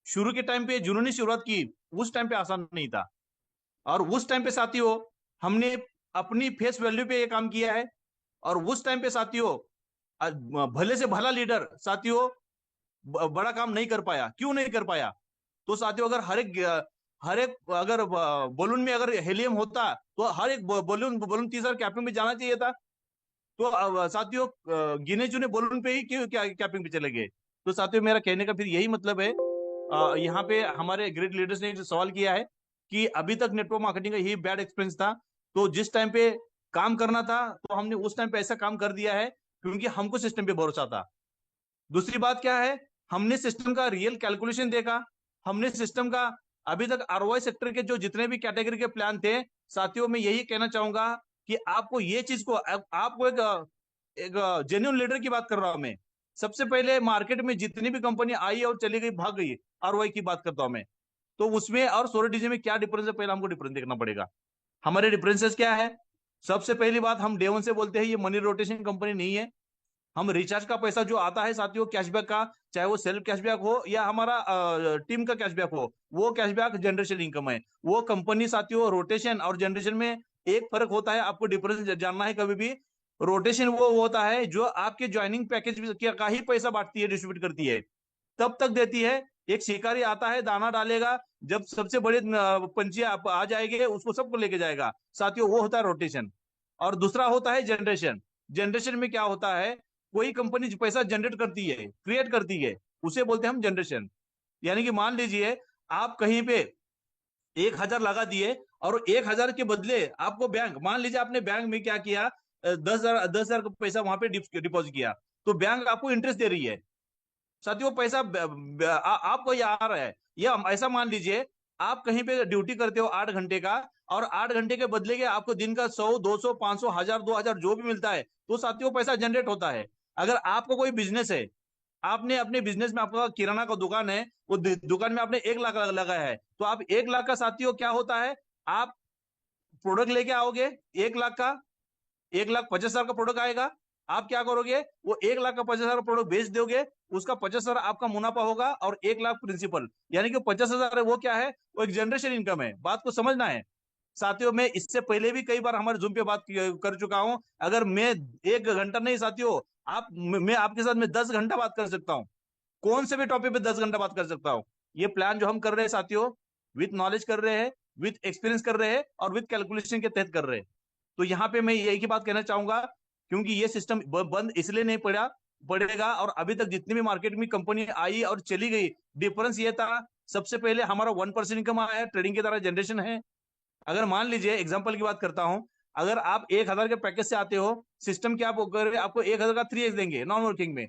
शुरू के टाइम पे जिन्होंने शुरुआत की, उस टाइम पे आसान नहीं था। और उस टाइम पे साथियों हमने अपनी फेस वैल्यू पे ये काम किया है। और उस टाइम पे साथियों भले से भला लीडर साथियों बड़ा काम नहीं कर पाया। क्यों नहीं कर पाया? तो साथियों, अगर हर एक अगर बलून में अगर हेलियम होता, तो हर एक बलून 30,000 कैपिंग में जाना चाहिए था। तो साथियों गिने चुने बलून पे ही क्यों कैपिंग पे चले गए? तो साथियों, मेरा कहने का फिर यही मतलब है, यहाँ पे हमारे ग्रेट लीडर्स ने जो सवाल किया है कि अभी तक नेटवर्क मार्केटिंग का यही बैड एक्सपीरियंस था, तो जिस टाइम पे काम करना था तो हमने उस टाइम पे ऐसा काम कर दिया है, क्योंकि हमको सिस्टम पे भरोसा था। दूसरी बात क्या है, हमने सिस्टम का रियल कैलकुलेशन देखा, हमने सिस्टम का अभी तक आरओआई सेक्टर के जो जितने भी कैटेगरी के प्लान थे, साथियों मैं यही कहना चाहूंगा कि आपको ये चीज को आपको एक जेन्युइन लीडर की बात कर रहा हूं मैं। सबसे पहले मार्केट में जितनी भी कंपनी आई और चली गई, भाग गई, आरओआई की बात करता हूं मैं, तो उसमें और सोलर डीजे में क्या डिफरेंस है, पहले हमको डिफरेंस देखना पड़ेगा। हमारे डिफरेंसेस क्या है? सबसे पहली बात, हम डे वन से बोलते हैं ये मनी रोटेशन कंपनी नहीं है। हम रिचार्ज का पैसा जो आता है साथियों कैशबैक का, चाहे वो सेल्फ कैशबैक हो या हमारा टीम का कैशबैक हो, वो कैशबैक जनरेशन इनकम है। वो कंपनी साथियों रोटेशन और जनरेशन में एक फर्क होता है, आपको डिफरेंस जानना है कभी भी। रोटेशन वो होता है जो आपके ज्वाइनिंग पैकेज का ही पैसा बांटती है, डिस्ट्रीब्यूट करती है, तब तक देती है। एक शिकारी आता है, दाना डालेगा, जब सबसे बड़े पंछी आ जाएंगे उसको सबको लेके जाएगा साथियों, वो होता है रोटेशन। और दूसरा होता है जनरेशन। जनरेशन में क्या होता है, कोई कंपनी जो पैसा जनरेट करती है, क्रिएट करती है, उसे बोलते हैं हम जनरेशन। यानी कि मान लीजिए आप कहीं पे 1,000 लगा दिए और 1,000 के बदले आपको बैंक, मान लीजिए आपने बैंक में क्या किया, 10,000 का पैसा वहां पे डिपॉजिट किया, तो बैंक आपको इंटरेस्ट दे रही है साथियों, पैसा आपको ये आ रहा है। या ऐसा मान लीजिए आप कहीं पे ड्यूटी करते हो 8 घंटे का, और 8 घंटे के बदले के आपको दिन का 100, 200, 500, 1,000, 2,000 जो भी मिलता है, तो साथियों पैसा जनरेट होता है। अगर आपको कोई बिजनेस है, आपने अपने बिजनेस में, आपका किराना का दुकान है, वो दुकान में आपने 1 लाख लगाया है, तो आप 1 लाख का साथियों क्या होता है, आप प्रोडक्ट लेके आओगे 1 लाख का, 1,50,000 का प्रोडक्ट आएगा, आप क्या करोगे, वो 1,50,000 का प्रोडक्ट बेच दोगे, उसका 50,000 आपका मुनाफा होगा और 1 लाख प्रिंसिपल, यानी कि 50,000 है, वो क्या है, वो एक जनरेशन इनकम है। बात को समझना है साथियों। मैं इससे पहले भी कई बार हमारे जूम पे बात कर चुका हूं। अगर मैं 1 घंटा नहीं साथियों, मैं आपके साथ में 10 घंटा बात कर सकता हूं, कौन से भी टॉपिक पे 10 घंटा बात कर सकता हूं। ये प्लान जो हम कर रहे हैं साथियों, विथ नॉलेज कर रहे हैं, विथ एक्सपीरियंस कर रहे हैं और विथ कैलकुलेशन के तहत कर रहे हैं। तो यहाँ पे मैं यही की बात कहना चाहूंगा, क्योंकि ये सिस्टम बंद इसलिए नहीं पड़ेगा। और अभी तक जितनी भी मार्केट में कंपनी आई और चली गई, डिफरेंस ये था, सबसे पहले हमारा 1% इनकम आया है, ट्रेडिंग की तरह जनरेशन है। अगर मान लीजिए एग्जांपल की बात करता हूं, अगर आप 1,000 के पैकेज से आते हो, सिस्टम क्या आपको 1,000 का 3x देंगे नॉन वर्किंग में।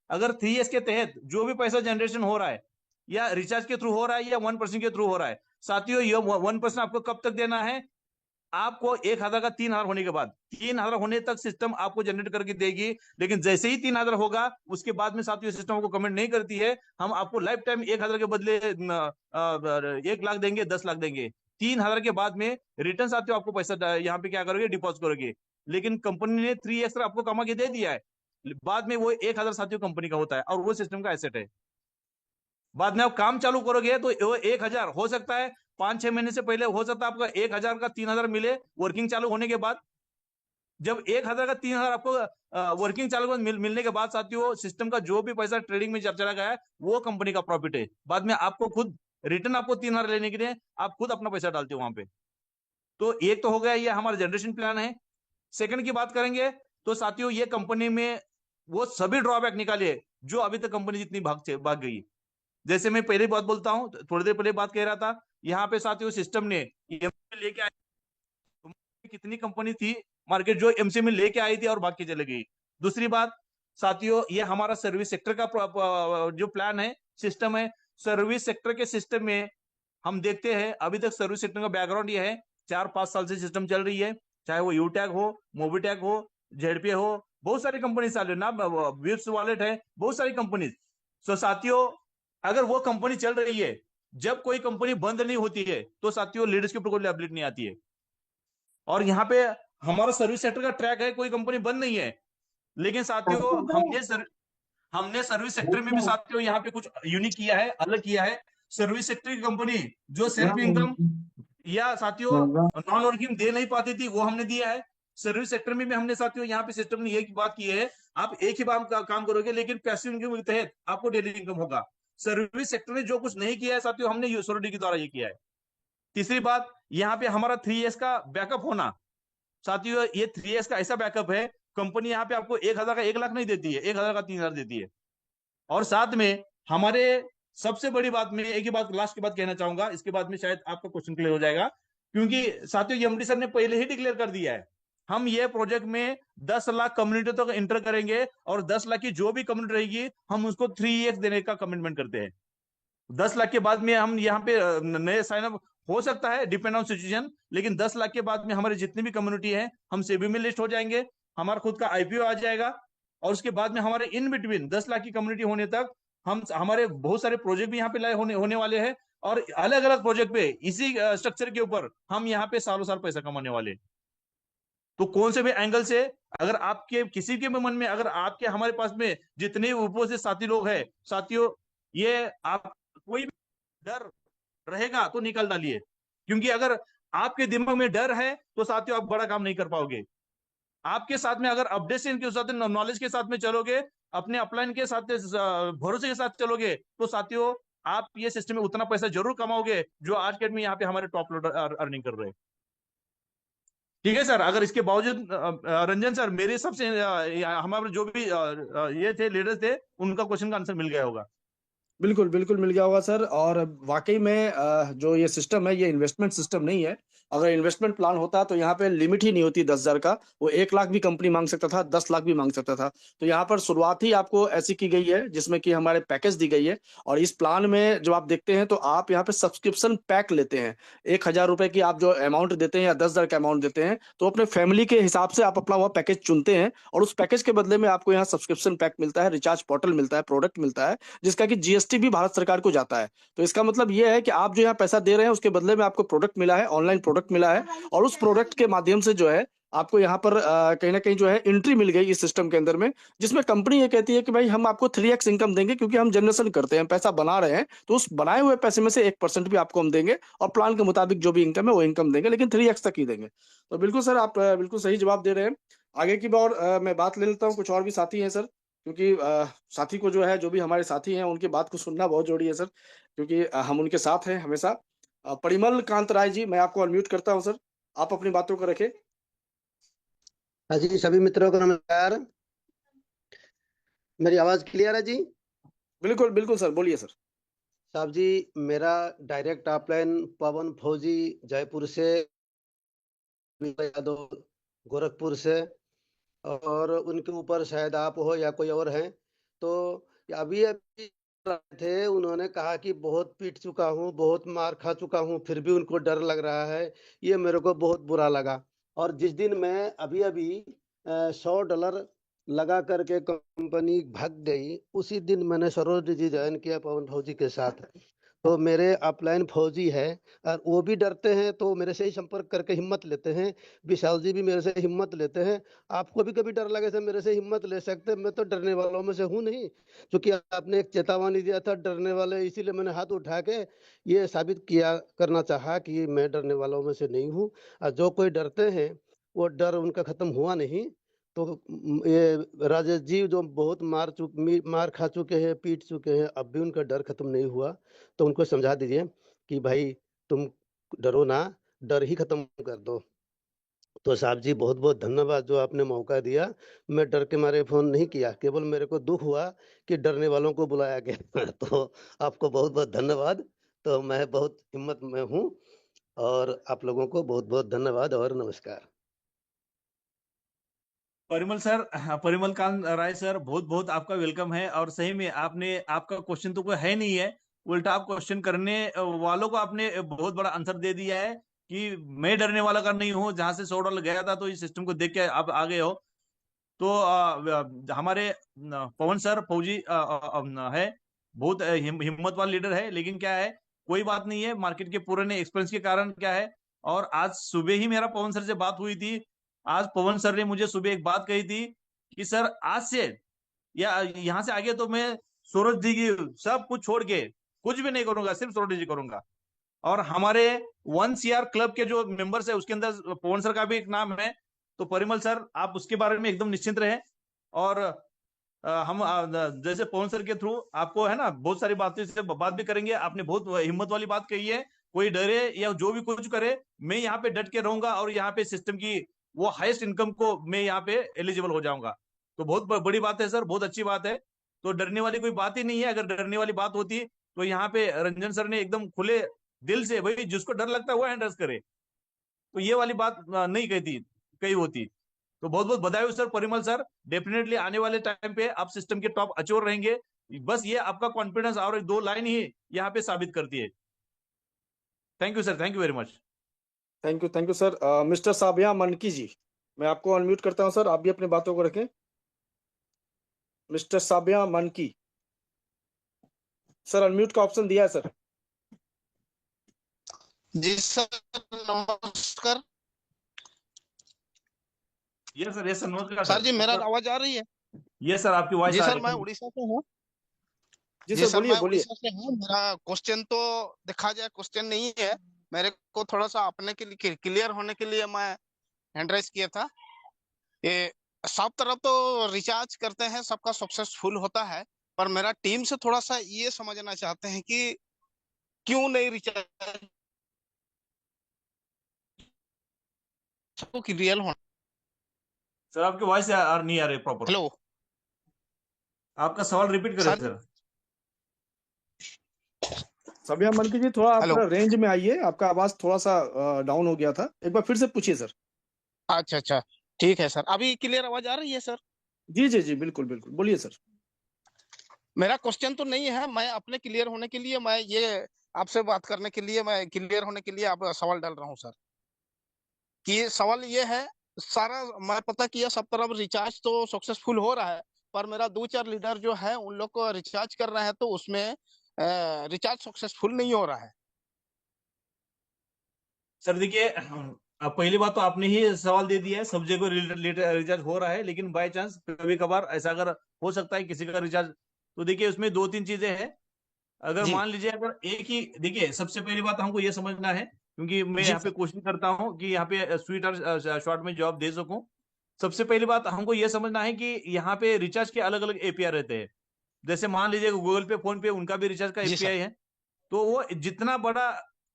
अगर 3x के तहत जो भी पैसा जनरेशन हो रहा है, या रिचार्ज के थ्रू हो रहा है या 1% के थ्रू हो रहा है, साथियों ये 1% आपको कब तक देना है, आपको 1,000 का 3,000 होने के बाद, 3,000 होने तक सिस्टम आपको जनरेट करके देगी। लेकिन जैसे ही 3,000 होगा, उसके बाद में साथियों सिस्टम को कमेंट नहीं करती है, हम आपको लाइफ टाइम 1,000 के बदले 1 लाख देंगे, 10 लाख देंगे। 3,000 के बाद में रिटर्न साथियों आपको पैसा यहाँ पे क्या करोगे, डिपॉजिट करोगे। लेकिन कंपनी ने 3x आपको कमा के दे दिया है, बाद में वो 1,000 साथियों कंपनी का होता है और वो सिस्टम का एसेट है। बाद में आप काम चालू करोगे तो वो 1,000 हो सकता है 5-6 महीने से पहले, हो सकता है आपका 1,000 का 3,000 मिले वर्किंग चालू होने के बाद। जब 1,000 का 3,000 आपको वर्किंग चालू मिलने के बाद साथियों, सिस्टम का जो भी पैसा ट्रेडिंग में चला गया है, वो कंपनी का प्रॉफिट है। बाद में आपको खुद रिटर्न, आपको 3,000 लेने के लिए आप खुद अपना पैसा डालते हो वहां पे। तो एक तो हो गया ये हमारा जनरेशन प्लान है। सेकंड की बात करेंगे तो साथियों, ये कंपनी में वो सभी ड्रॉबैक निकालिए जो अभी तक कंपनी जितनी भाग गई। जैसे मैं पहले बात बोलता हूं, थोड़ी देर पहले बात कह रहा था, यहाँ पे साथियों सिस्टम ने लेके आए, कितनी कंपनी थी मार्केट जो एमसी में लेके आई थी और भाग के चले गई। दूसरी बात साथियों, ये हमारा सर्विस सेक्टर का जो प्लान है, सिस्टम है, सर्विस सेक्टर के सिस्टम में हम देखते हैं अभी तक सर्विस सेक्टर का बैकग्राउंड ये है, 4-5 साल से सिस्टम चल रही है, चाहे वो यूटैग हो, मोबीटैग हो, जेडपीए हो, बहुत सारी कंपनी चल रही है ना, विप्स वॉलेट है, बहुत सारी कंपनी। सो साथियों, अगर वो कंपनी चल रही है, जब कोई कंपनी बंद नहीं होती है, तो साथियों लीडर्स के ऊपर कोई लायबिलिटी नहीं आती है। और यहाँ पे हमारा सर्विस सेक्टर का ट्रैक है, कोई कंपनी बंद नहीं है। लेकिन साथियों हमने सर्विस सेक्टर में भी साथियों यहाँ पे कुछ यूनिक किया है, अलग किया है। सर्विस सेक्टर की कंपनी जो सेल्फ इनकम या साथियों नॉन वर्किंग दे नहीं पाती थी, वो हमने दिया है। सर्विस सेक्टर में भी हमने साथियों यहाँ पे सिस्टम ने एक बात की है, आप एक ही बार काम करोगे, लेकिन पैसिव इनकम के तहत आपको डेली इनकम होगा। सर्विस सेक्टर ने जो कुछ नहीं किया है साथियों, हमने यूसोलिटी के द्वारा ये किया है। तीसरी बात, यहाँ पे हमारा 3S का बैकअप होना। साथियों ये 3S का ऐसा बैकअप है, कंपनी यहाँ पे आपको 1,000 का 1 लाख नहीं देती है, 1,000 का 3,000 देती है। और साथ में हमारे सबसे बड़ी बात, में एक ही बात लास्ट की बात कहना चाहूंगा, इसके बाद में शायद आपका क्वेश्चन क्लियर हो जाएगा। क्योंकि साथियों एमडी सर ने पहले ही डिक्लेयर कर दिया है, हम ये प्रोजेक्ट में 10 लाख कम्युनिटी तक इंटर करेंगे, और 10 लाख की जो भी कम्युनिटी रहेगी हम उसको 3x देने का कमिटमेंट करते हैं। 10 लाख के बाद में हम यहाँ पे नए साइन अप हो सकता है, डिपेंड ऑन सिचुएशन, लेकिन 10 लाख के बाद में हमारी जितनी भी कम्युनिटी है, हम सेबी में लिस्ट हो जाएंगे, हमारा खुद का आईपीओ आ जाएगा। और उसके बाद में हमारे इन बिटवीन 10 लाख की कम्युनिटी होने तक हम हमारे बहुत सारे प्रोजेक्ट भी यहाँ पे लाए होने वाले हैं, और अलग अलग प्रोजेक्ट पे इसी स्ट्रक्चर के ऊपर हम यहाँ पे सालों साल पैसा कमाने वाले हैं। तो कौन से भी एंगल से अगर आपके किसी के भी मन में, अगर आपके हमारे पास में जितने ऊपर से साथी लोग हैं, साथियों, ये आप कोई भी डर रहेगा तो निकाल डालिए, क्योंकि अगर आपके दिमाग में डर है तो साथियों आप बड़ा काम नहीं कर पाओगे। आपके साथ में अगर अपडेशन के साथ, नॉलेज के साथ में चलोगे, अपने अपलाइन के साथ, भरोसे के साथ चलोगे, तो साथियों आप ये सिस्टम में उतना पैसा जरूर कमाओगे जो आज के डेट में यहाँ पे हमारे टॉप लोडर अर्निंग कर रहे हैं। ठीक है सर। अगर इसके बावजूद रंजन सर, मेरे हिसाब से हमारे जो भी ये थे लीडर्स थे, उनका क्वेश्चन का आंसर मिल गया होगा। बिल्कुल बिल्कुल मिल गया होगा सर। और वाकई में जो ये सिस्टम है ये इन्वेस्टमेंट सिस्टम नहीं है। अगर इन्वेस्टमेंट प्लान होता तो यहाँ पे लिमिट ही नहीं होती 10,000 का। वो 1 लाख भी कंपनी मांग सकता था, 10 लाख भी मांग सकता था। तो यहाँ पर शुरुआत ही आपको ऐसी की गई है जिसमें कि हमारे पैकेज दी गई है। और इस प्लान में जब आप देखते हैं तो आप यहाँ पे सब्सक्रिप्शन पैक लेते हैं। 1,000 रुपए की आप जो अमाउंट देते हैं या 10,000 का अमाउंट देते हैं, तो अपने फैमिली के हिसाब से आप अपना वह पैकेज चुनते हैं। और उस पैकेज के बदले में आपको यहाँ सब्सक्रिप्शन पैक मिलता है, रिचार्ज पोर्टल मिलता है, प्रोडक्ट मिलता है, जिसका कि जीएसटी भी भारत सरकार को जाता है। तो इसका मतलब ये है कि आप जो यहाँ पैसा दे रहे हैं उसके बदले में आपको प्रोडक्ट मिला है, ऑनलाइन प्रोडक्ट मिला है। और उस प्रोडक्ट के माध्यम से जो है आपको यहाँ पर कहीं ना कहीं जो है एंट्री मिल गई इस सिस्टम के अंदर में, जिसमें कंपनी ये कहती है कि भाई हम आपको 3x इनकम देंगे, क्योंकि हम जनरेशन करते हैं, पैसा बना रहे हैं, तो उस बनाए हुए पैसे में से 1% भी आपको हम देंगे और प्लान के मुताबिक जो भी इनकम है वो इनकम देंगे, लेकिन 3x तक ही देंगे। तो बिल्कुल सर, आप बिल्कुल सही जवाब दे रहे हैं। आगे की बार मैं बात ले लेता हूँ, कुछ और भी साथी हैं सर, क्योंकि साथी को जो है, जो भी हमारे साथी हैं उनकी बात को सुनना बहुत जरूरी है सर, क्योंकि हम उनके साथ हैं हमेशा। परिमल कांत राय जी, मैं आपको अनम्यूट करता हूं सर, आप अपनी बातों को रखें। हाँ जी, सभी मित्रों को नमस्कार। मेरी आवाज क्लियर है जी? बिल्कुल बिल्कुल सर, बोलिए सर। साहब जी, मेरा डायरेक्ट ऑफलाइन पवन फौजी जयपुर से, यादव गोरखपुर से, और उनके ऊपर शायद आप हो या कोई और हैं। तो अभी अभी थे, उन्होंने कहा कि बहुत पीट चुका हूँ, बहुत मार खा चुका हूँ, फिर भी उनको डर लग रहा है। ये मेरे को बहुत बुरा लगा। और जिस दिन मैं अभी अभी $100 लगा करके कंपनी भाग गई, उसी दिन मैंने सरोज जी ज्वाइन किया पवन फौजी के साथ। तो मेरे अपलाइन फौजी है और वो भी डरते हैं, तो मेरे से ही संपर्क करके हिम्मत लेते हैं। विशाल जी भी मेरे से हिम्मत लेते हैं। आपको भी कभी डर लगे तो मेरे से हिम्मत ले सकते हैं, मैं तो डरने वालों में से हूँ नहीं। क्योंकि आपने एक चेतावनी दिया था डरने वाले, इसीलिए मैंने हाथ उठा के ये साबित किया करना चाहा कि मैं डरने वालों में से नहीं हूँ। और जो कोई डरते हैं वो डर उनका खत्म हुआ नहीं। तो ये राजेश जी जो बहुत मार खा चुके हैं, पीट चुके हैं, अब भी उनका डर खत्म नहीं हुआ। तो उनको समझा दीजिए कि भाई तुम डरो ना, डर ही खत्म कर दो। तो साहब जी बहुत बहुत धन्यवाद जो आपने मौका दिया। मैं डर के मारे फोन नहीं किया, केवल मेरे को दुख हुआ कि डरने वालों को बुलाया गया। तो आपको बहुत बहुत धन्यवाद। तो मैं बहुत हिम्मत में हूँ, और आप लोगों को बहुत बहुत धन्यवाद और नमस्कार। परिमल सर, परिमल कांत राय सर, बहुत बहुत आपका वेलकम है। और सही में आपने, आपका क्वेश्चन तो कोई है नहीं है, उल्टा आप क्वेश्चन करने वालों को आपने बहुत बड़ा आंसर दे दिया है कि मैं डरने वाला का नहीं हूं। जहां से $100 गया था तो इस सिस्टम को देख के आप आ गए हो। तो हमारे पवन सर फौजी है, बहुत हिम्मत वाला लीडर है। लेकिन क्या है, कोई बात नहीं है, मार्केट के पुराने एक्सपीरियंस के कारण क्या है। और आज सुबह ही मेरा पवन सर से बात हुई थी। आज पवन सर ने मुझे सुबह एक बात कही थी कि सर आज से या यहाँ से आगे तो मैं सूरज जी की सब कुछ छोड़ के कुछ भी नहीं करूंगा, सिर्फ सूरज जी करूंगा। और हमारे 1 CR क्लब के जो मेंबर्स है उसके अंदर पवन सर का भी एक नाम है। तो परिमल सर, आप उसके बारे में एकदम निश्चिंत रहे। और हम जैसे पवन सर के थ्रू आपको है ना बहुत सारी बातें से बात भी करेंगे। आपने बहुत हिम्मत वाली बात कही है, कोई डरे या जो भी कुछ करे, मैं यहाँ पे डट के रहूंगा और यहाँ पे सिस्टम की वो हाईएस्ट इनकम को मैं यहाँ पे एलिजिबल हो जाऊंगा। तो बहुत बड़ी बात है सर, बहुत अच्छी बात है। तो डरने वाली कोई बात ही नहीं है। अगर डरने वाली बात होती तो यहाँ पे रंजन सर ने एकदम खुले दिल से, भाई जिसको डर लगता है वो हैंडल्स करे, तो ये वाली बात नहीं कहती कही होती। तो बहुत बहुत बधाई हो सर परिमल सर। डेफिनेटली आने वाले टाइम पे आप सिस्टम के टॉप अचोर रहेंगे। बस ये आपका कॉन्फिडेंस और 2 लाइन ही यहाँ पे साबित करती है। Thank you sir, thank you very much. Thank you sir. Mister Sabiya Manki ji, मैं आपको अनम्यूट करता हूं सर, आप भी अपनी बातों को रखें। मिस्टर साबिया मनकी सर, अनम्यूट का ऑप्शन दिया है सर। जी सर, नमस्कार। ये सर नमस्कार सर जी, मेरा सर। आवाज आ रही है? ये सर आपकी वॉइस जी आ सर, रही मैं है। उड़ीसा से हूँ। जी जी सर, सर, बोलिए मैं बोलिए। उड़ीसा से हूँ। मेरा क्वेश्चन तो देखा जाए क्वेश्चन नहीं है, मेरे को थोड़ा सा अपने के लिए क्लियर होने के लिए मैं हैंड राइज किया था। ये सब तरफ तो रिचार्ज करते हैं, सबका सक्सेसफुल होता है, पर मेरा टीम से थोड़ा सा ये समझना चाहते हैं कि क्यों नहीं रिचार्ज की रियल होना। सर आपकी वॉइस नहीं आ रही प्रॉपर। हेलो आपका सवाल रिपीट करें सर। सर। सभ्या मलकी जी, थोड़ा आप हेलो। रेंज में आइए, आपका आवाज थोड़ा सा डाउन हो गया था, एक बार फिर से पूछिए सर। अच्छा अच्छा, ठीक है सर। अभी क्लियर आवाज आ रही है सर? जी जी जी, बिल्कुल बिल्कुल, बोलिए सर। मेरा क्वेश्चन तो नहीं है, मैं अपने क्लियर होने के लिए मैं ये आपसे बात करने के लिए, मैं क्लियर होने के लिए आप सवाल डाल रहा हूँ सर। कि सवाल ये है, सारा मैं पता किया सब तरफ रिचार्ज तो सक्सेसफुल हो रहा है, पर मेरा 2-4 लीडर जो है उन लोग को रिचार्ज कर रहे हैं तो उसमें रिचार्ज सक्सेसफुल नहीं हो रहा है। सर देखिए, अब पहली बात तो आपने ही सवाल दे दिया है, सब जगह रिचार्ज हो रहा है, लेकिन बाय चांस कभी कभार ऐसा अगर हो सकता है किसी का रिचार्ज, तो देखिए उसमें दो तीन चीजें हैं। अगर जी मान लीजिए अगर एक ही, देखिए सबसे पहली बात हमको ये समझना है, क्योंकि मैं जी यहाँ पे सर। कोशिश करता हूँ कि यहाँ पे स्वीट और शॉर्ट में जवाब दे सकूं। सबसे पहली बात हमको ये समझना है कि यहाँ पे रिचार्ज के अलग अलग एपीआई रहते हैं। जैसे मान लीजिए गूगल पे, फोन पे, उनका भी रिचार्ज का जी सर। एपीआई है। तो वो जितना बड़ा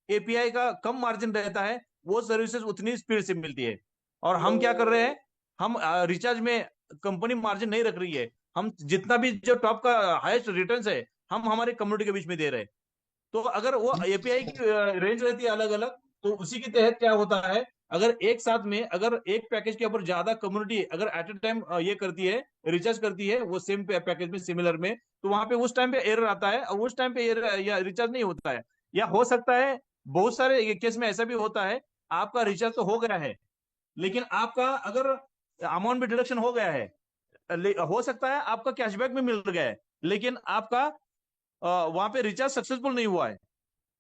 एपीआई का कम मार्जिन रहता है, वो सर्विसेज उतनी स्पीड से मिलती है। और हम क्या कर रहे हैं, हम रिचार्ज में कंपनी मार्जिन नहीं रख रही है, हम जितना भी जो टॉप का हाईएस्ट रिटर्न है, हम हमारे कम्युनिटी के बीच में दे रहे हैं। तो अगर वो जी एपीआई की रेंज रहती है अलग अलग, तो उसी के तहत क्या होता है, अगर एक साथ में अगर एक पैकेज के ऊपर ज्यादा कम्युनिटी अगर एट ए टाइम ये करती है, रिचार्ज करती है वो सेम पैकेज में, सिमिलर में, तो वहां पे उस टाइम पे एरर आता है, और उस टाइम पे एरर या रिचार्ज नहीं होता है। या हो सकता है बहुत सारे केस में ऐसा भी होता है, आपका रिचार्ज तो हो गया है, लेकिन आपका अगर अमाउंट में डिडक्शन हो गया है, हो सकता है आपका कैशबैक में मिल गया है, लेकिन आपका वहां पे रिचार्ज सक्सेसफुल नहीं हुआ है।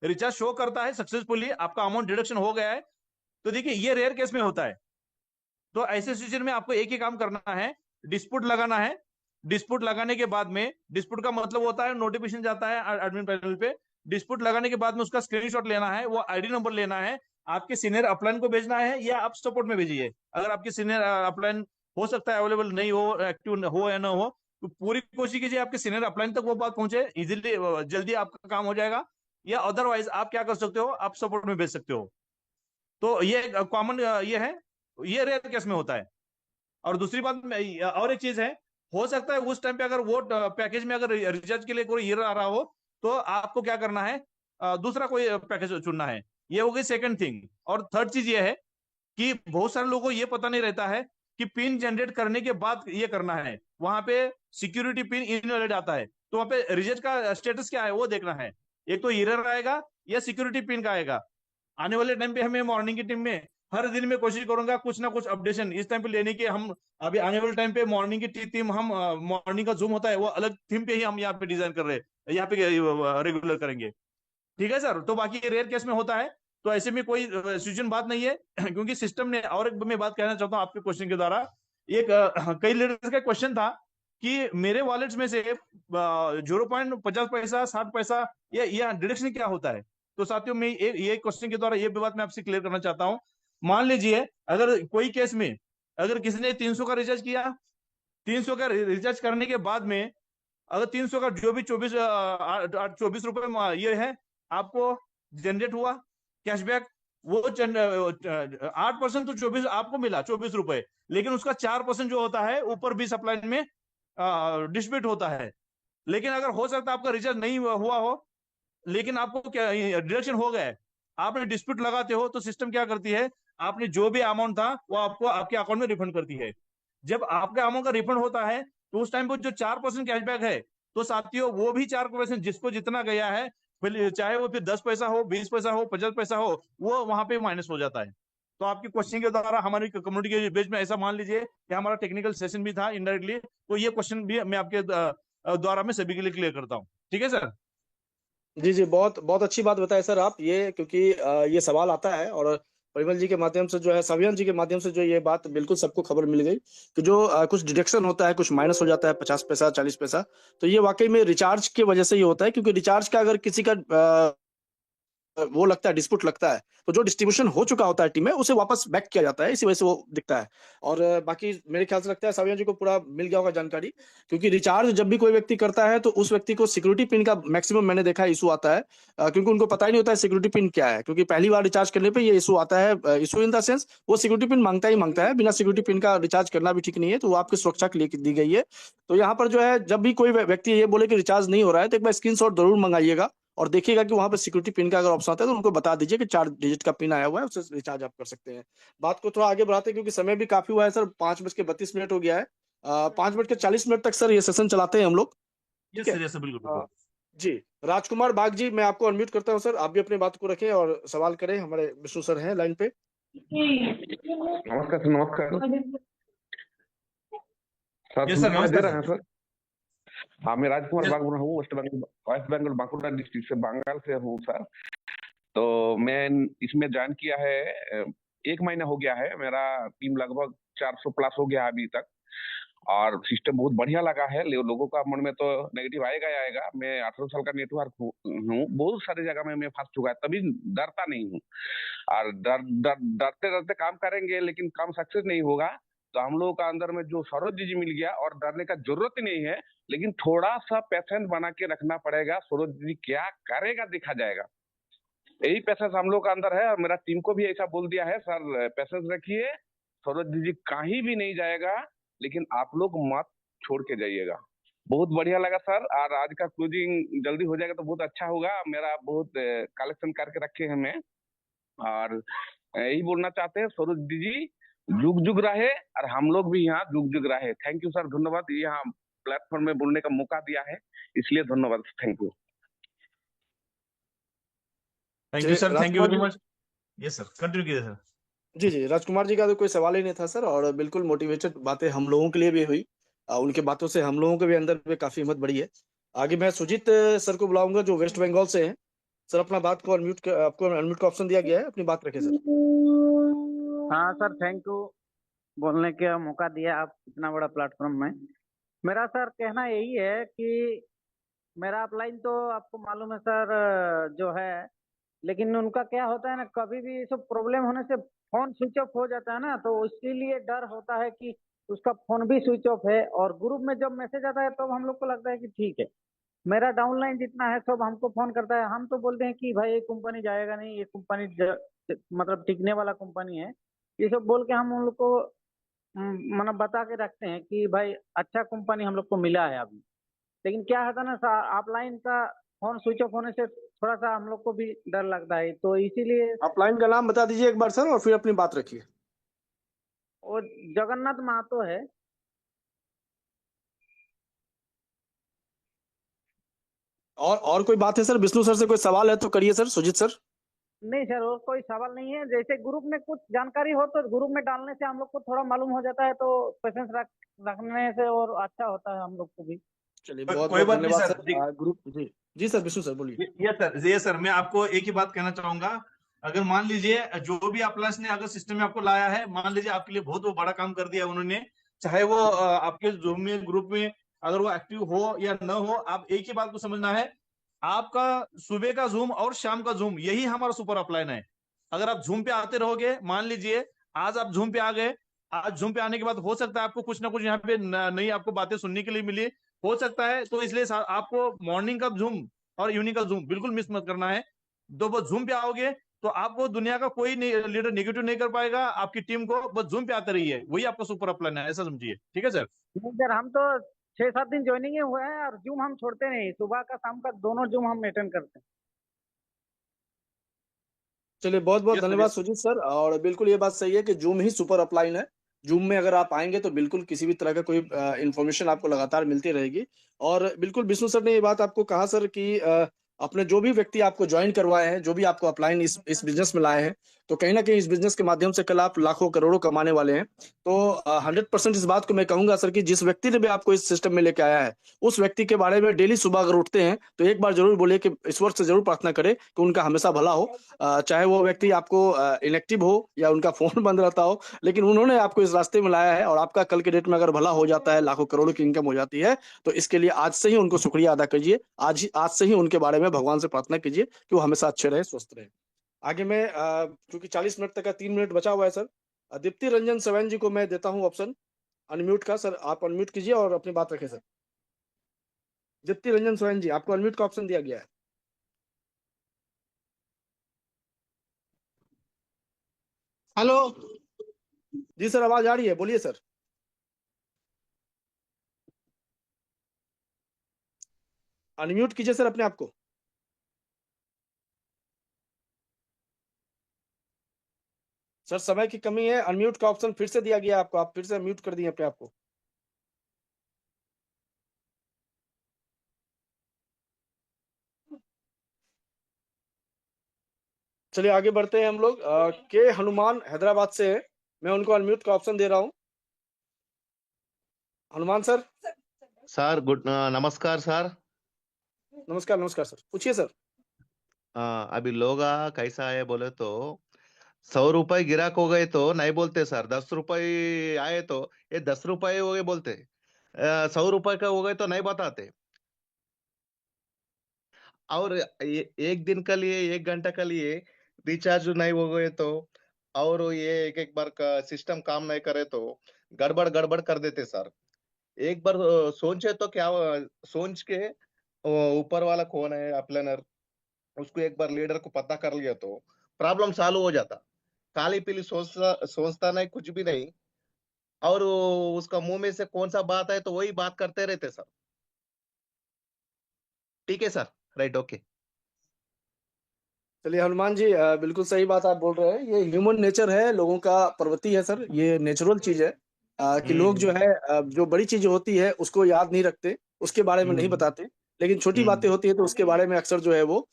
रिचार्ज शो करता है सक्सेसफुली, आपका अमाउंट डिडक्शन हो गया है। तो देखिए ये रेयर केस में होता है। तो ऐसे सिचुएशन में आपको एक ही काम करना है, डिस्प्यूट लगाना है। डिस्प्यूट लगाने के बाद में, डिस्प्यूट का मतलब होता है नोटिफिकेशन जाता है एडमिन पैनल पे। डिस्प्यूट लगाने के बाद में उसका स्क्रीनशॉट लेना है, वो आईडी नंबर लेना है, आपके सीनियर अपलाइन को भेजना है, या आप सपोर्ट में भेजिए। अगर आपके सीनियर अपलाइन हो सकता है अवेलेबल नहीं हो, एक्टिव हो या ना हो, तो पूरी कोशिश कीजिए आपके सीनियर अपलाइन तक वो बात पहुंचे, इजीली जल्दी आपका काम हो जाएगा। या अदरवाइज आप क्या कर सकते हो, आप सपोर्ट में भेज सकते हो। तो ये कॉमन ये है, ये रेयर केस में होता है। और दूसरी बात और एक चीज है, हो सकता है उस टाइम पे अगर वो पैकेज में अगर रिचार्ज के लिए कोई एरर आ रहा हो, तो आपको क्या करना है, दूसरा कोई पैकेज चुनना है। ये हो गई सेकंड थिंग। और थर्ड चीज ये है कि बहुत सारे लोगों को ये पता नहीं रहता है कि पिन जनरेट करने के बाद ये करना है, वहां पे सिक्योरिटी पिन इनवैलिड आता है, तो वहां पे रिचार्ज का स्टेटस क्या है वो देखना है। एक तो एरर आएगा या सिक्योरिटी पिन का आएगा। आने वाले टाइम पे हमें मॉर्निंग की टीम में हर दिन में कोशिश करूंगा कुछ ना कुछ अपडेशन इस टाइम पे लेने के। हम अभी आने वाले टाइम पे मॉर्निंग की टीम, हम मॉर्निंग का जूम होता है वो अलग थीम पे ही हम यहाँ पे डिजाइन कर रहे हैं, यहाँ पे रेगुलर करेंगे। ठीक है सर। तो बाकी रेयर केस में होता है, तो ऐसे में कोई सिचुएशन बात नहीं है क्योंकि सिस्टम ने, और एक मैं बात कहना चाहता हूँ आपके क्वेश्चन के द्वारा। एक कई लीडर्स का क्वेश्चन था कि मेरे वॉलेट्स में से 0.50 पैसा, 60 पैसा, ये डिडक्शन क्या होता है। तो साथियों में ये क्वेश्चन के द्वारा ये बात मैं आपसे क्लियर करना चाहता हूँ। मान लीजिए अगर कोई केस में अगर किसी ने 300 का रिचार्ज किया, 300 का रिचार्ज करने के बाद में अगर 300 का जो भी 24 रुपए ये है आपको जनरेट हुआ कैशबैक, वो 8% तो 24 आपको मिला, 24 रुपए, लेकिन उसका 4% जो होता है ऊपर भी सप्लाई में डिस्ट्रीब्यूट होता है। लेकिन अगर हो सकता है आपका रिचार्ज नहीं हुआ हो, लेकिन आपको क्या डिडक्शन हो गया है, आपने डिस्प्यूट लगाते हो, तो सिस्टम क्या करती है, आपने जो भी अमाउंट था वो आपको आपके अकाउंट में रिफंड करती है। जब आपके अमाउंट का रिफंड होता है, तो उस टाइम पर जो 4% कैशबैक है, तो साथियों वो भी 4% जिसको जितना गया है, चाहे वो फिर 10 पैसा हो, 20 पैसा हो, 50 पैसा हो, वो वहां पे माइनस हो जाता है। तो आपके क्वेश्चन के द्वारा हमारी कम्युनिटी के बेस में ऐसा मान लीजिए कि हमारा टेक्निकल सेशन भी था इनडायरेक्टली, तो ये क्वेश्चन भी मैं आपके द्वारा मैं सभी के लिए क्लियर करता हूँ। ठीक है सर। जी जी, बहुत बहुत अच्छी बात बताए सर आप, ये क्योंकि ये सवाल आता है, और परिमल जी के माध्यम से जो है, सवियन जी के माध्यम से जो ये बात बिल्कुल सबको खबर मिल गई कि जो कुछ डिडक्शन होता है, कुछ माइनस हो जाता है 50 पैसा 40 पैसा, तो ये वाकई में रिचार्ज की वजह से ये होता है, क्योंकि रिचार्ज का अगर किसी का वो लगता है, डिस्प्यूट लगता है, तो जो डिस्ट्रीब्यूशन हो चुका होता है टीम में उसे वापस बैक किया जाता है, इसी वजह से वो दिखता है। और बाकी मेरे ख्याल से लगता है साविया जी को पूरा मिल गया होगा जानकारी, क्योंकि रिचार्ज जब भी कोई व्यक्ति करता है तो उस व्यक्ति को सिक्योरिटी पिन का मैक्सिमम मैंने देखा है इशू आता है, क्योंकि उनको पता ही नहीं होता है सिक्योरिटी पिन क्या है, क्योंकि पहली बार रिचार्ज करने पर ये इशू आता है। इशू इन द सेंस वो सिक्योरिटी पिन मांगता ही मांगता है, बिना सिक्योरिटी पिन का रिचार्ज करना भी ठीक नहीं है, तो वो आपकी सुरक्षा के लिए दी गई है। तो यहाँ पर जो है, जब भी कोई व्यक्ति ये बोले कि रिचार्ज नहीं हो रहा है, तो एक बार स्क्रीनशॉट जरूर मंगाइएगा और देखिएगा कि वहां पे सिक्योरिटी पिन का अगर ऑप्शन आता है तो उनको बता दीजिए कि 4 डिजिट का पिन आया हुआ है, उससे रिचार्ज आप कर सकते हैं। बात को थोड़ा आगे बढ़ाते हैं क्योंकि समय भी काफी हुआ है सर, 5:32 हो गया है। 5:40 तक सर ये सेशन चलाते हैं हम लोग। यस ठीक है सर, यस बिल्कुल। जी। राजकुमार बाग जी, मैं आपको अनम्यूट करता हूँ सर, आप भी अपनी बात को रखें और सवाल करें। हमारे विष्णु सर हैं लाइन पे। नमस्कार सर, नमस्कार सर। यस सर, सुनाई दे नमस्कार रहे सर। हैं सर? हाँ, मैं राजकुमार यस बाग बोल रहा हूँ, वेस्ट बंगाल बांकुड़ा डिस्ट्रिक्ट से, बंगाल से हूँ सर। तो मैं इसमें ज्वाइन किया है 1 महीना हो गया है। मेरा टीम लगभग 400 प्लस हो गया अभी तक, और सिस्टम बहुत बढ़िया लगा है। लोगों का मन में तो नेगेटिव आएगा ही आएगा। मैं 18 साल का नेटवर्क हूँ, बहुत सारी जगह में मैं फंस चुका है, तभी डरता नहीं हूँ। और डरते डरते काम करेंगे लेकिन काम सक्सेस नहीं होगा। तो हम लोगों का अंदर में जो सरोज जी मिल गया, और डरने का जरूरत ही नहीं है, लेकिन थोड़ा सा पेशेंस बना के रखना पड़ेगा। सरोज जी क्या करेगा देखा जाएगा, यही पेशेंस हम लोग का अंदर है। और मेरा टीम को भी ऐसा बोल दिया है, सर पेशेंस रखिए, सरोज जी कहीं भी नहीं जाएगा, लेकिन आप लोग मत छोड़ के जाइएगा। बहुत बढ़िया लगा सर, और आज का क्लोजिंग जल्दी हो जाएगा तो बहुत अच्छा होगा। मेरा बहुत कलेक्शन करके रखे हैं मैं, और यही बोलना चाहते हैं, सरोज जी जुग जुग रहे और हम लोग भी यहाँ जुग जुग रहे। थैंक यू सर, धन्यवाद, यहाँ प्लेटफॉर्म में बोलने का मौका दिया है, इसलिए धन्यवाद। Thank you. Thank you sir, thank you very much. Yes sir, continue कीजिए सर। जी जी, राजकुमार जी का तो कोई सवाल ही नहीं था सर, और बिल्कुल मोटिवेटेड बातें हम लोगों के लिए भी हुई। उनके बातों से हम लोगों के भी अंदर में काफी हिम्मत बढ़ी है। आगे मैं सुजीत सर को बुलाऊंगा जो वेस्ट बंगाल से हैं। सर अपना बात को आपको अनम्यूट का ऑप्शन दिया गया है, अपनी बात रखें सर। हाँ सर, थैंक यू बोलने का मौका दिया आप इतना बड़ा प्लेटफॉर्म में। मेरा सर कहना यही है कि मेरा अपलाइन तो आपको मालूम है सर जो है, लेकिन उनका क्या होता है ना, कभी भी सब प्रॉब्लम होने से फोन स्विच ऑफ हो जाता है ना, तो इसीलिए डर होता है कि उसका फोन भी स्विच ऑफ है। और ग्रुप में जब मैसेज आता है तब हम लोग को लगता है कि ठीक है, मेरा डाउनलाइन जितना है सब हमको फोन करता है। हम तो बोलते हैं कि भाई ये कंपनी जाएगा नहीं, ये कंपनी मतलब टिकने वाला कंपनी है, ये सब बोल के हम उन लोग को मतलब बता के रखते हैं कि भाई अच्छा कंपनी हम लोग को मिला है अभी। लेकिन क्या होता है ना, ऑफलाइन का फोन स्विच ऑफ होने से थोड़ा सा हम लोग को भी डर लगता है, तो इसीलिए। अपलाइन का नाम बता दीजिए एक बार सर, और फिर अपनी बात रखिए। वो जगन्नाथ महतो है। और कोई बात है सर? विष्णु सर से कोई सवाल है तो करिए सर, सुजीत सर। नहीं सर, और कोई सवाल नहीं है। जैसे ग्रुप में कुछ जानकारी हो तो ग्रुप में डालने से हम लोग को थोड़ा मालूम हो जाता है, तो पेशेंस रखने से और अच्छा होता है हम लोग को भी। चलिए बहुत कोई बहुत बात नहीं धन्यवाद सर। सर। ग्रुप जी जी सर, विष्णु सर बोलिए। ये सर मैं आपको एक ही बात कहना चाहूंगा। अगर मान लीजिए जो भी अपलाइंस ने अगर सिस्टम में आपको लाया है, मान लीजिए आपके लिए बहुत वो बड़ा काम कर दिया उन्होंने, चाहे वो आपके जूम में ग्रुप में अगर वो एक्टिव हो या न हो, आप एक ही बात को समझना है, आपका सुबह का जूम और शाम का जूम यही हमारा सुपर अपलाइन है। अगर आप जूम पे आते रहोगे, मान लीजिए आज आप जूम पे आ गए, आज जूम पे आने के बाद हो सकता है आपको कुछ ना कुछ यहाँ पे नई आपको बातें सुनने के लिए मिली, हो सकता है। तो इसलिए आपको मॉर्निंग का जूम और इवनिंग का जूम बिल्कुल मिस मत करना है। तो बस जूम पे आओगे तो आपको दुनिया का कोई लीडर नेगेटिव नहीं कर पाएगा, आपकी टीम को बस जूम पे आते रहिए, वही आपका सुपर अपलाइन है, ऐसा समझिए। ठीक है सर? नहीं सर, हम तो 6-7 दिन ज्वाइनिंग हुए हैं और जूम हम छोड़ते नहीं, सुबह का शाम का दोनों जूम हम अटेंड करते हैं। चलिए बहुत बहुत यस सर, धन्यवाद यस। सुजीत सर। और बिल्कुल ये बात सही है कि जूम ही सुपर अपलाइन है। जूम में अगर आप आएंगे तो बिल्कुल किसी भी तरह का कोई इन्फॉर्मेशन आपको लगातार मिलती रहेगी। और बिल्कुल विष्णु सर ने ये बात आपको कहा सर कि अपने जो भी व्यक्ति आपको ज्वाइन करवाए हैं, जो भी आपको अपलाइन इस बिजनेस में लाए हैं, तो कहीं ना कहीं इस बिजनेस के माध्यम से कल आप लाखों करोड़ों कमाने वाले हैं। तो 100% इस बात को मैं कहूंगा सर कि जिस व्यक्ति ने भी आपको इस सिस्टम में लेके आया है, उस व्यक्ति के बारे में डेली सुबह अगर उठते हैं तो एक बार जरूर बोलिए कि ईश्वर से जरूर प्रार्थना करें कि उनका हमेशा भला हो। चाहे वो व्यक्ति आपको इनएक्टिव हो या उनका फोन बंद रहता हो, लेकिन उन्होंने आपको इस रास्ते में लाया है और आपका कल के डेट में अगर भला हो जाता है, लाखों करोड़ों की इनकम हो जाती है, तो इसके लिए आज से ही उनको शुक्रिया अदा कीजिए। आज से ही उनके बारे में भगवान से प्रार्थना कीजिए कि वो हमेशा अच्छे रहे, स्वस्थ रहे। आगे मैं क्योंकि 40 मिनट तक का 3 मिनट बचा हुआ है सर, दीप्ति रंजन सवैन जी को मैं देता हूं ऑप्शन अनम्यूट का। सर आप अनम्यूट कीजिए और अपनी बात रखें सर। दीप्ति रंजन सवैन जी, आपको अनम्यूट का ऑप्शन दिया गया है। हेलो। जी सर, आवाज आ रही है, बोलिए सर। अनम्यूट कीजिए सर अपने आप को। सर समय की कमी है, अनम्यूट का ऑप्शन फिर से दिया गया आपको, आप फिर से म्यूट कर दिए अपने आप को। चलिए आगे बढ़ते हैं हम लोग। के हनुमान हैदराबाद से है, मैं उनको अनम्यूट का ऑप्शन दे रहा हूं। हनुमान सर। सर नमस्कार सर। नमस्कार नमस्कार सर, पूछिए सर। अभी लोग कैसा है बोले तो 100 रुपए गिराक हो गए तो नहीं बोलते सर, 10 रुपए आए तो ये 10 रुपए हो गए बोलते, 100 रुपए का हो गए तो नहीं बताते। और एक दिन के लिए 1 घंटा के लिए रिचार्ज नहीं हो गए तो, और ये एक एक बार का सिस्टम काम नहीं करे तो गड़बड़ गड़बड़ कर देते सर। एक बार सोचे तो क्या, सोच के ऊपर वाला कौन है अप्लानर, उसको एक बार लीडर को पता कर लिया तो प्रॉब्लम सॉल्व हो जाता। काली पीली सोचता सोचता नहीं, कुछ भी नहीं, और उसका मुंह में से कौन सा बात है तो वही बात करते रहते सर। ठीक है सर, राइट, ओके। चलिए हनुमान जी, बिल्कुल सही बात आप बोल रहे हैं। ये ह्यूमन नेचर है, लोगों का प्रवृत्ति है सर, ये नेचुरल चीज है कि लोग जो है जो बड़ी चीज होती है उसको याद नहीं रखते, उसके बारे में नहीं बताते, लेकिन छोटी बातें होती है तो उसके बारे में अक्सर जो है वो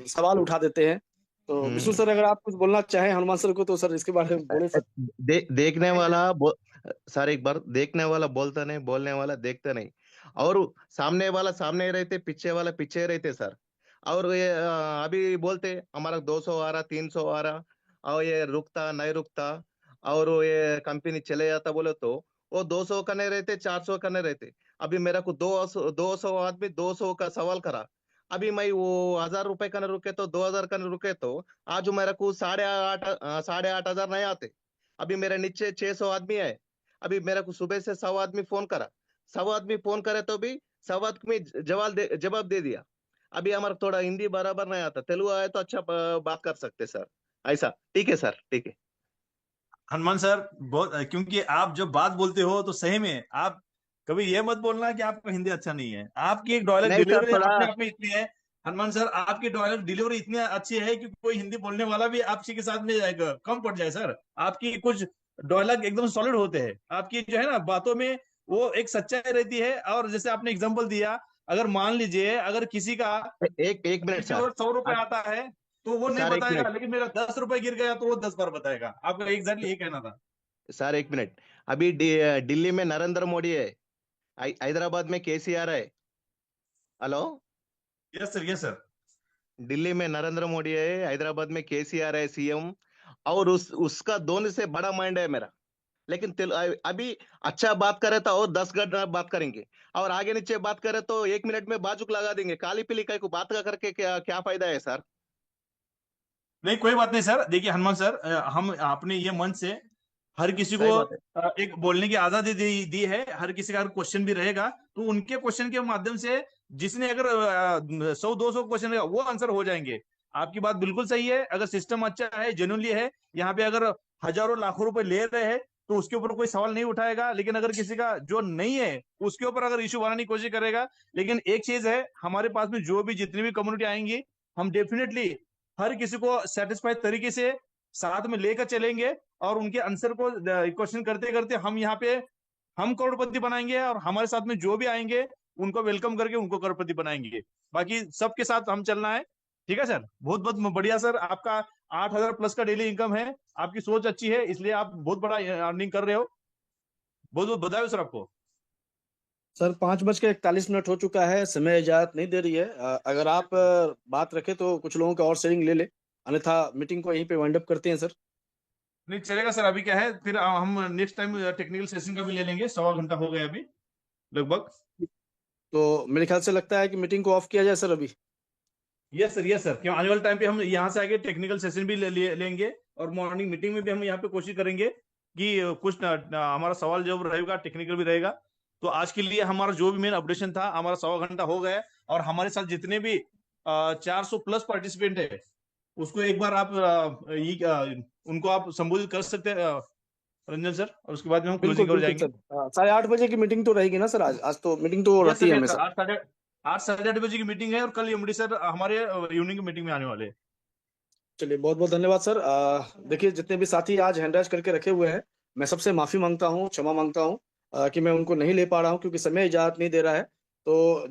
सवाल उठा देते हैं। तो विष्णु सर अगर आप कुछ बोलना चाहें हनुमान सर को तो सर इसके बारे में बोले सर। देखने वाला सर एक बार देखने वाला बोलता नहीं, बोलने वाला देखता नहीं, और सामने वाला सामने रहते, पीछे वाला पीछे रहते सर। और ये अभी बोलते हमारा 200 आ रहा, 300 आ रहा, और ये रुकता नहीं रुकता, और ये कंपनी चले जाता बोले तो वो 200 का नहीं रहते, 400 का नहीं रहते। अभी मेरा को 200 आदमी 200 का सवाल करा, अभी मैं वो 1000 रुपए का नहीं रुके तो 2000 का नहीं रुके तो आज मेरा को 8,500 नहीं आते। अभी मेरे नीचे 600 आदमी है, अभी मेरे को सुबह से 100 आदमी फोन करा, 100 आदमी फोन करे तो भी 100 आदमी जवाब दे दिया। अभी हमारा थोड़ा हिंदी बराबर नहीं आता, तेलुगु आए तो अच्छा बात कर सकते सर, ऐसा। ठीक है सर, ठीक है। हनुमान सर, बहुत, क्योंकि आप जब बात बोलते हो तो सही में आप कभी ये मत बोलना कि आपका हिंदी अच्छा नहीं है। आपकी डायलॉग नहीं सर, डिलीवरी थोड़ा अपने आप में इतनी है, हनुमान सर आपकी डायलॉग डिलीवरी इतनी अच्छी है कि कोई हिंदी बोलने वाला भी आपसी के साथ में जाएगा कम पड़ जाए सर। आपकी कुछ डायलॉग एकदम सॉलिड होते हैं, आपकी जो है ना बातों में वो एक सच्चाई रहती है। और जैसे आपने एग्जाम्पल दिया, अगर मान लीजिए अगर किसी का एक मिनट किसी सर। को 100 रुपए आता है तो वो नहीं सर एक बताएगा, मिनट लेकिन मेरा 10 रुपए गिर गया तो वो 10 बार बताएगा। आपका एग्जैक्टली ये कहना था। सर, एक मिनट। अभी दिल्ली में नरेंद्र मोदी है, हैदराबाद में केसीआर है। Hello. Yes sir, yes sir. Delhi में नरेंद्र मोदी है, हैदराबाद में केसीआर है सीएम, और उसका दोनों से बड़ा माइंड है मेरा। लेकिन अभी अच्छा बात करे तो और 10 घंटा बात करेंगे, और आगे नीचे बात करे तो 1 मिनट में बाजुक लगा देंगे। काली पीली कई को बात करके क्या क्या फायदा है सर? नहीं कोई बात नहीं सर। देखिए हनुमान सर, हम अपने ये मंच से हर किसी को सही बात है। एक बोलने की आजादी दी है। हर किसी का क्वेश्चन भी रहेगा तो उनके क्वेश्चन के माध्यम से जिसने अगर 100-200 क्वेश्चन रहेगा वो आंसर हो जाएंगे। आपकी बात बिल्कुल सही है। अगर सिस्टम अच्छा है, जेन्युइनली है, यहाँ पे अगर हजारों लाखों रुपए ले रहे हैं तो उसके ऊपर कोई सवाल नहीं उठाएगा। लेकिन अगर किसी का जो नहीं है उसके ऊपर अगर इश्यू बनाने की कोशिश करेगा। लेकिन एक चीज है, हमारे पास में जो भी जितनी भी कम्युनिटी आएंगी, हम डेफिनेटली हर किसी को सेटिस्फाइड तरीके से साथ में लेकर चलेंगे, और उनके आंसर को क्वेश्चन करते करते हम यहाँ पे हम करोड़पति बनाएंगे, और हमारे साथ में जो भी आएंगे उनको वेलकम करके उनको करोड़पति बनाएंगे। बाकी सबके साथ हम चलना है। ठीक है सर, बहुत बहुत बढ़िया सर। आपका 8,000 प्लस का डेली इनकम है, आपकी सोच अच्छी है, इसलिए आप बहुत बड़ा अर्निंग कर रहे हो। बहुत बहुत बधाई हो सर आपको। सर 5:41 हो चुका है, समय इजाजत नहीं दे रही है। अगर आप बात रखें तो कुछ लोगों का और शेयरिंग ले ले, अन्यथा मीटिंग को यहीं पे वाइंड अप करते हैं सर। नहीं चलेगा सर, अभी क्या है, फिर हम नेक्स्ट टाइम टेक्निकल सेशन का भी ले लेंगे। 1.25 घंटा हो गया अभी लगभग। तो मेरे ख्याल से लगता है कि मीटिंग को ऑफ किया जाए सर अभी। यस सर, यस सर, क्यों आने वाले टाइम पे हम यहाँ से आगे टेक्निकल सेशन भी लेंगे, और मॉर्निंग मीटिंग में भी हम यहाँ पे कोशिश करेंगे कि कुछ हमारा सवाल जवाब रहेगा, टेक्निकल भी रहेगा। तो आज के लिए हमारा जो भी मेन अपडेशन था, हमारा 1.25 घंटा हो गया है, और हमारे साथ जितने भी 400 प्लस पार्टिसिपेंट है, उसको एक बार आप उनको आप संबोधित कर सकते हैं रंजन सर, और उसके बाद में हम बिल्कुल क्लोजिंग कर बिल्कुल जाएंगे। सर, 8:30 की मीटिंग तो रहेगी ना सर? आज तो मीटिंग तो यस रहती सर, है यस हमेशा। सर, 8 साढ़े 8 बजे की मीटिंग है, और कल एमडी सर हमारे इवनिंग की मीटिंग में आने वाले हैं। चलिए बहुत बहुत धन्यवाद सर। देखिए जितने भी साथी आज हैंड राइज करके रखे हुए हैं, मैं सबसे माफी मांगता हूँ, क्षमा मांगता हूँ कि मैं उनको नहीं ले पा रहा हूँ क्योंकि समय इजाजत नहीं दे रहा है। तो